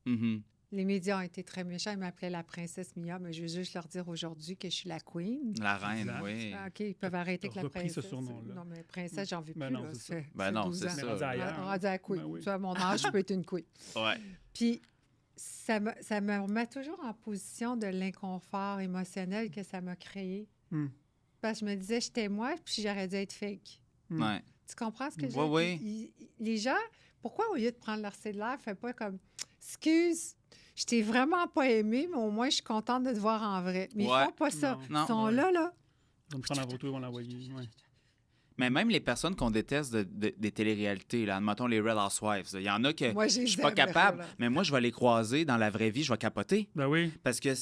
Mhm. Les médias ont été très méchants. Ils m'appelaient la princesse Mia, mais je veux juste leur dire aujourd'hui que je suis la queen. La reine, Exact. oui. Ah, OK, ils peuvent arrêter T'as avec la repris ce princesse. surnom-là. Non, mais princesse, j'en veux Ben plus. non, là. c'est Ça ça. fait- Ben fait non, 12 c'est ans. ça. Mais rendu ailleurs. Rendu à la queen. Ben oui. Tu vois, à mon âge, je peux être une queen. Ouais. Puis, ça me remet toujours en position de l'inconfort émotionnel que ça m'a créé. Mm. Parce que je me disais, j'étais moi, puis j'aurais dû être fake. Mm. Ouais. Tu comprends ce que je Ouais, veux ouais. dire? Les gens, pourquoi au lieu de prendre leur cellulaire, fait pas comme excuse, je t'ai vraiment pas aimé, mais au moins je suis contente de te voir en vrai. Mais Ouais. ils font pas ça. Non. Ils sont Ouais. là. Ils vont me prendre en photo, ils vont l'envoyer. Ouais. Mais même les personnes qu'on déteste des téléréalités, là, admettons les Real Housewives, il y en a que Moi, je suis pas capable, mais moi, je vais les croiser dans la vraie vie, je vais capoter. Ben oui. Parce que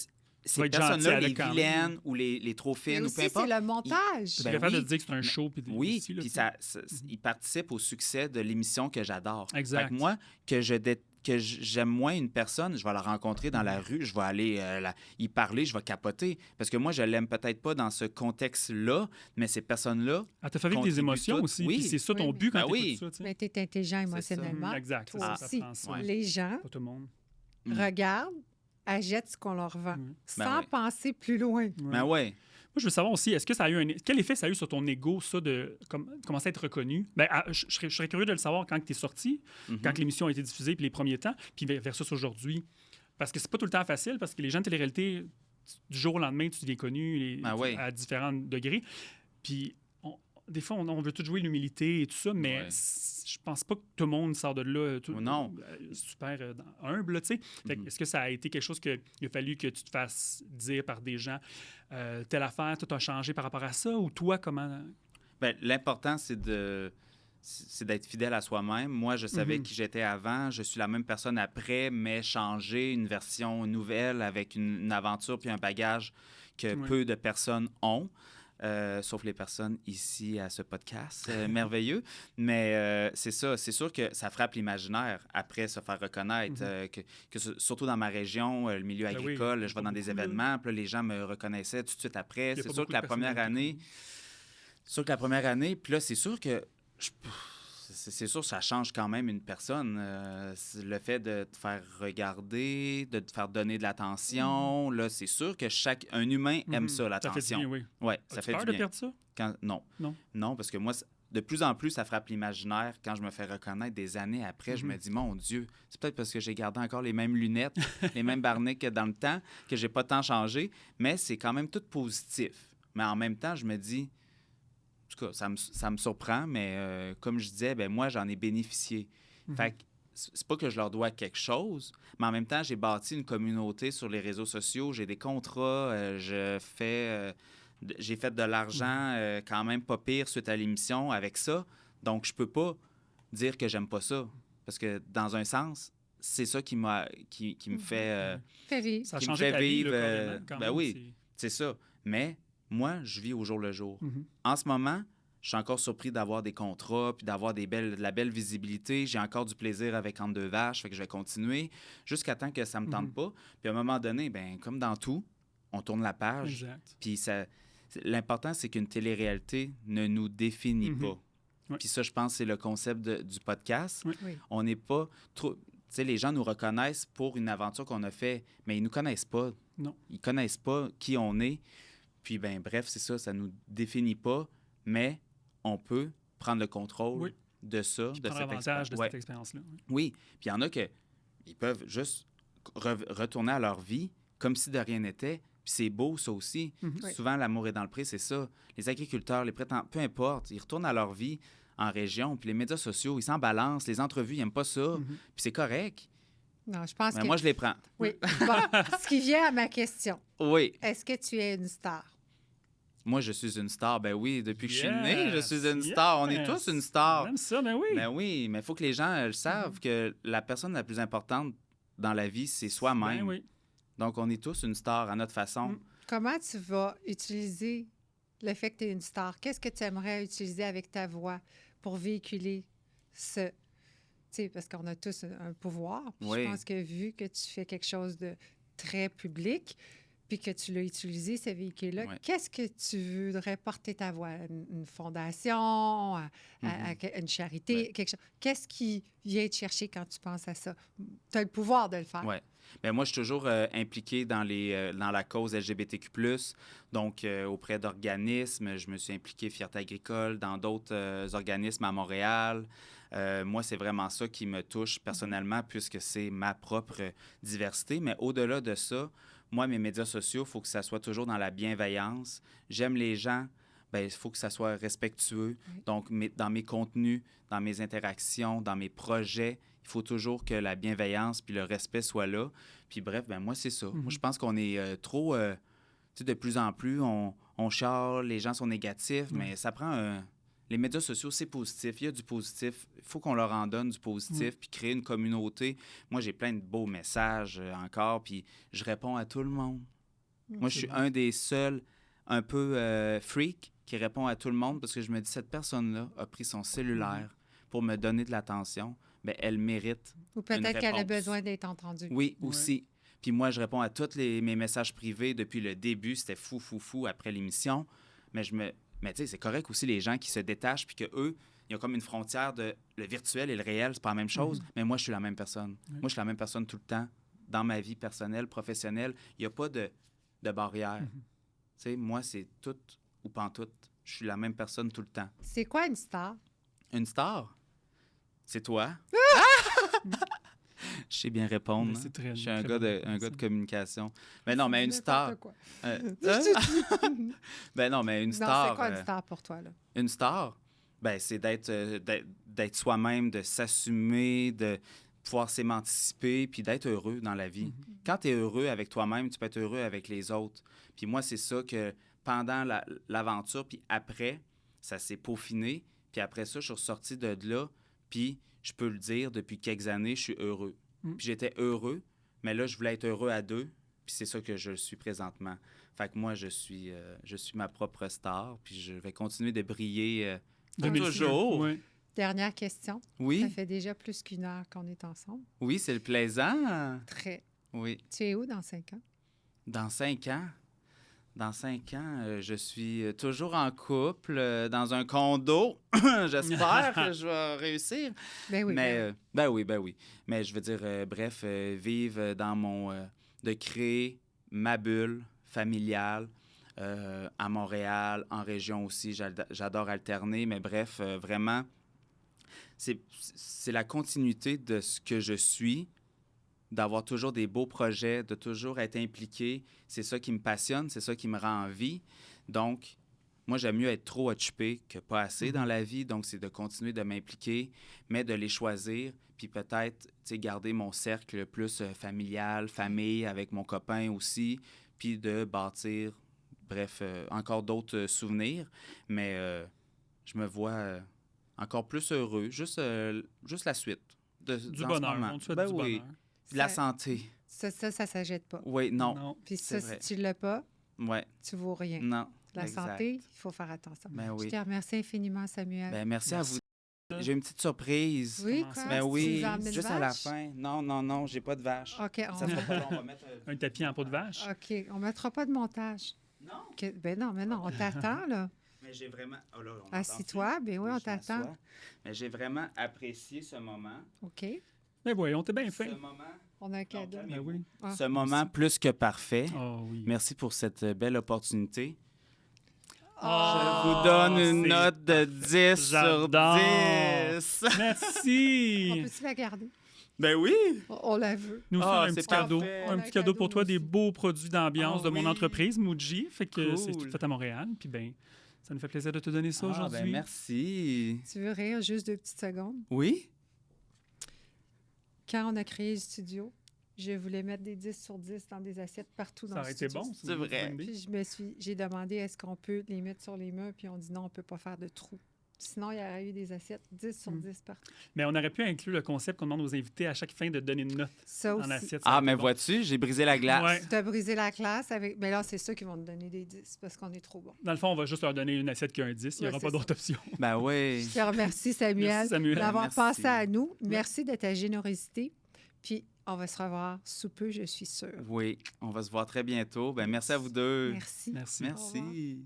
ces vas être gentil personnes-là, les avec quand même. vilaines ou les trop Mais fines ou aussi, peu c'est importe, le montage. Tu Ben es capable oui. de te dire que c'est un show. Puis oui, aussi, là, puis tu sais. ils participent au succès de l'émission que j'adore. Exact. Fait que moi, j'aime moins une personne, je vais la rencontrer dans la rue, je vais aller y parler, je vais capoter. Parce que moi, je l'aime peut-être pas dans ce contexte-là, mais ces personnes-là, Ah, t'as fait vivre des contribue émotions tout. aussi. Oui. puis c'est ça ton Oui, but quand Ben tu oui. ça. Tu sais. Mais tu es intelligent ça. émotionnellement. Exact. Toi Ça aussi. prend ça. Ouais. Les gens Pas tout le monde. Mm. regardent, achètent ce qu'on leur vend, Mm. sans Ben oui. penser plus loin. Ouais. ben ouais. Moi, je veux savoir aussi, est-ce que ça a eu quel effet ça a eu sur ton ego, ça, de commencer à être reconnu? Ben, je serais curieux de le savoir quand tu es sorti, Mhm. quand l'émission a été diffusée, puis les premiers temps, puis versus aujourd'hui. Parce que c'est pas tout le temps facile, parce que les gens de télé-réalité, du jour au lendemain, tu deviens connu Ah oui. à différents degrés. Puis des fois, on veut tout jouer l'humilité et tout ça, mais Ouais. je pense pas que tout le monde sort de là Non. super humble, là, tu sais. Fait que Mhm. est-ce que ça a été quelque chose qu'il a fallu que tu te fasses dire par des gens, telle affaire, tout a changé par rapport à ça, ou toi, comment... Ben, l'important, c'est d'être fidèle à soi-même. Moi, je savais Mhm. qui j'étais avant. Je suis la même personne après, mais changé, une version nouvelle avec une aventure puis un bagage que Ouais. peu de personnes ont. Sauf les personnes ici à ce podcast merveilleux. Mais c'est ça, c'est sûr que ça frappe l'imaginaire après se faire reconnaître. Surtout dans ma région, le milieu Ben oui, agricole, il y a je pas vais dans des beaucoup, là. événements, puis là, les gens me reconnaissaient tout de suite après. Il y a C'est pas sûr beaucoup que la de première personnalités année, connues. puis là, c'est sûr que c'est sûr que ça change quand même une personne. Le fait de te faire regarder, de te faire donner de l'attention, là, c'est sûr que un humain aime Mhm. ça, Ça fait du l'attention. bien, oui. Ouais, ça As-tu fait peur du de bien. perdre ça? Non. Non. Non, parce que moi, de plus en plus, ça frappe l'imaginaire. Quand je me fais reconnaître des années après, je me dis, mon Dieu, c'est peut-être parce que j'ai gardé encore les mêmes lunettes, les mêmes barnets que dans le temps, que j'ai pas tant changé, mais c'est quand même tout positif. Mais en même temps, je me dis, en tout cas, ça me surprend, mais comme je disais, ben moi, j'en ai bénéficié. Fait que c'est pas que je leur dois quelque chose, mais en même temps, j'ai bâti une communauté sur les réseaux sociaux, j'ai des contrats, j'ai fait de l'argent quand même pas pire suite à l'émission avec ça. Donc, je peux pas dire que j'aime pas ça. Parce que, dans un sens, c'est ça qui me fait... Fait vivre. Ça a qui me changé fait ta vie, vivre, là, carrément, quand ben même, oui. C'est ça. Mais moi, je vis au jour le jour. Mhm. En ce moment, je suis encore surpris d'avoir des contrats, puis d'avoir de la belle visibilité. J'ai encore du plaisir avec Entre deux vaches, fait que je vais continuer jusqu'à temps que ça me tente pas. Puis à un moment donné, ben comme dans tout, on tourne la page. Exact. Puis l'important, c'est qu'une télé-réalité ne nous définit Mhm. pas. Ouais. Puis ça, je pense, c'est le concept du podcast. Oui. Oui. On n'est pas trop... Tu sais, les gens nous reconnaissent pour une aventure qu'on a fait, mais ils nous connaissent pas. Non. Ils connaissent pas qui on est. Puis, ben bref, c'est ça, ça nous définit pas, mais on peut prendre le contrôle Oui. de ça, Puis de prendre cette avantage de Ouais. cette expérience-là. Oui. Oui, puis il y en a ils peuvent juste retourner à leur vie comme si de rien n'était. Puis c'est beau, ça aussi. Mhm. Oui. Souvent, l'amour est dans le pré, c'est ça. Les agriculteurs, les prétendants, peu importe, ils retournent à leur vie en région. Puis les médias sociaux, ils s'en balancent. Les entrevues, ils n'aiment pas ça. Mhm. Puis c'est correct. Non, je pense Mais que... moi, je les prends. Oui. Bon, ce qui vient à ma question, Oui. est-ce que tu es une star? Moi, je suis une star. Ben oui, depuis que je suis Yes, né, je suis une star. On est yes. tous une star. On aime ça, ben oui. Ben oui, mais il faut que les gens le savent que la personne la plus importante dans la vie, c'est soi-même. Ben oui. Donc, on est tous une star à notre façon. Mm. Comment tu vas utiliser le fait que tu es une star? Qu'est-ce que tu aimerais utiliser avec ta voix pour véhiculer ce... Tu sais, parce qu'on a tous un pouvoir. Puis Oui. je pense que vu que tu fais quelque chose de très public, puis que tu l'as utilisé, ce véhicule-là, Ouais. qu'est-ce que tu voudrais porter ta voix? Une fondation, une charité, Ouais. quelque chose. Qu'est-ce qui vient te chercher quand tu penses à ça? Tu as le pouvoir de le faire. Oui. Ben moi, je suis toujours impliqué dans la cause LGBTQ+, donc auprès d'organismes. Je me suis impliqué Fierté agricole, dans d'autres organismes à Montréal. Moi, c'est vraiment ça qui me touche personnellement, puisque c'est ma propre diversité. Mais au-delà de ça, moi, mes médias sociaux, il faut que ça soit toujours dans la bienveillance. J'aime les gens. Bien, il faut que ça soit respectueux. Oui. Donc, dans mes contenus, dans mes interactions, dans mes projets, il faut toujours que la bienveillance puis le respect soient là. Puis bref, ben moi, c'est ça. Moi, je pense qu'on est trop... tu sais, de plus en plus, on chiale, les gens sont négatifs, mais ça prend... les médias sociaux, c'est positif. Il y a du positif. Il faut qu'on leur en donne du positif, puis créer une communauté. Moi, j'ai plein de beaux messages encore, puis je réponds à tout le monde. Moi, je suis un des seuls un peu freak qui répond à tout le monde parce que je me dis, cette personne-là a pris son cellulaire pour me donner de l'attention. Bien, elle mérite Ou une peut-être qu'elle a réponse. besoin d'être entendue. Oui, Ouais. aussi. Puis moi, je réponds à tous mes messages privés depuis le début. C'était fou après l'émission. Mais mais tu sais, c'est correct aussi les gens qui se détachent puis qu'eux, il y a comme une frontière de le virtuel et le réel, c'est pas la même chose. Mais moi, je suis la même personne. Moi, je suis la même personne tout le temps. Dans ma vie personnelle, professionnelle, il n'y a pas de barrière. Tu sais, moi, c'est tout ou pantoute. Je suis la même personne tout le temps. C'est quoi une star? Une star? C'est toi? Je sais bien répondre. Mais hein. c'est très- Je suis un très gars bonne un réponse, gars de ça. communication. Mais non, mais une star. N'importe quoi. Ben non, mais une Non, star. c'est quoi une star pour toi, là? Une star, ben c'est d'être soi-même, de s'assumer, de pouvoir s'émanciper, puis d'être heureux dans la vie. Quand tu es heureux avec toi-même, tu peux être heureux avec les autres. Puis moi, c'est ça que pendant l'aventure, puis après, ça s'est peaufiné. Puis après ça, je suis ressorti de là, puis je peux le dire, depuis quelques années, je suis heureux. Puis j'étais heureux, mais là, je voulais être heureux à deux, puis c'est ça que je suis présentement. Fait que moi, je suis ma propre star, puis je vais continuer de briller pour 2006, toujours. ouais. Dernière question. Ça Oui, fait déjà plus qu'une heure qu'on est ensemble. oui, c'est le plaisant. Très. Oui. Tu es où dans 5 ans? Dans 5 ans, je suis toujours en couple, dans un condo. J'espère que je vais réussir. Ben oui. ben oui. Ben oui. Mais je veux dire, bref, vivre dans de créer ma bulle familiale à Montréal, en région aussi. J'adore alterner, mais bref, vraiment, c'est la continuité de ce que je suis, d'avoir toujours des beaux projets, de toujours être impliqué. C'est ça qui me passionne, c'est ça qui me rend en vie. Donc, moi, j'aime mieux être trop occupé que pas assez dans la vie. Donc, c'est de continuer de m'impliquer, mais de les choisir, puis peut-être, tu sais, garder mon cercle plus familial, famille, avec mon copain aussi, puis de bâtir, bref, encore d'autres souvenirs. Mais je me vois encore plus heureux. Juste la suite. Du dans ce bonheur. moment. On te souhaite Ben du oui. bonheur. De la Ça- santé. Ça s'achète pas. Oui, non. Puis c'est ça, vrai. si tu l'as pas, Ouais, tu vaux rien. non. La exact. santé, il faut faire attention. Ben Je oui. te remercie infiniment, Samuel. Ben, merci à vous. Merci. J'ai une petite surprise. oui, comment quoi? ça? Ben Tu oui, nous as emmené une juste à la vache? fin. Non, j'ai pas de vache. OK, Ça sera pas long, on va mettre... Un tapis en peau de vache. OK, on mettra pas de montage. Non, Ben non, mais non, on t'attend, là. mais j'ai vraiment... Oh là, on Assis-toi, ben oui, on je t'attend. m'assois. Mais j'ai vraiment apprécié ce moment. OK, Ben voyons, t'es bien Ce fin. moment, on a un cadeau. calme. Ben oui. Ah. ce moment plus que parfait. Oh oui. Merci pour cette belle opportunité. Ah, Je vous donne une c'est note de 10 sur J'adore. 10. On Merci. peut-tu la garder? Ben oui. On la veut. Nous Ah, faire un c'est petit cadeau. parfait. Un On a petit un cadeau cadeau pour toi, des aussi. beaux produits d'ambiance Ah de mon oui. entreprise, Muji. Fait que c'est Cool. tout fait à Montréal. Puis ben, ça nous fait plaisir de te donner ça Ah, aujourd'hui. ben merci. Tu veux rire juste 2 petites secondes? Oui? Quand on a créé le studio, je voulais mettre des 10 sur 10 dans des assiettes partout dans Ça le aurait été studio. bon. C'est vrai. Puis j'ai demandé est-ce qu'on peut les mettre sur les murs, puis on dit non, on peut pas faire de trous. Sinon, il y aurait eu des assiettes 10 sur 10 partout. Mais on aurait pu inclure le concept qu'on demande aux invités à chaque fin de donner une note Ça en aussi. assiette. ça Ah, aurait été mais bon. vois-tu, j'ai brisé la glace. Ouais. Tu as brisé la classe avec. Mais là, c'est ceux qui vont te donner des 10 parce qu'on est trop bon. Dans le fond, on va juste leur donner une assiette qui a un 10. Il n'y Ouais, aura c'est pas d'autre option. Ben oui. Je te remercie, Samuel, Merci, Samuel. d'avoir Merci. pensé à nous. Merci de ta générosité. Puis, on va se revoir sous peu, je suis sûre. Oui, on va se voir très bientôt. Ben merci à vous deux. Merci. Merci. Au revoir. Merci.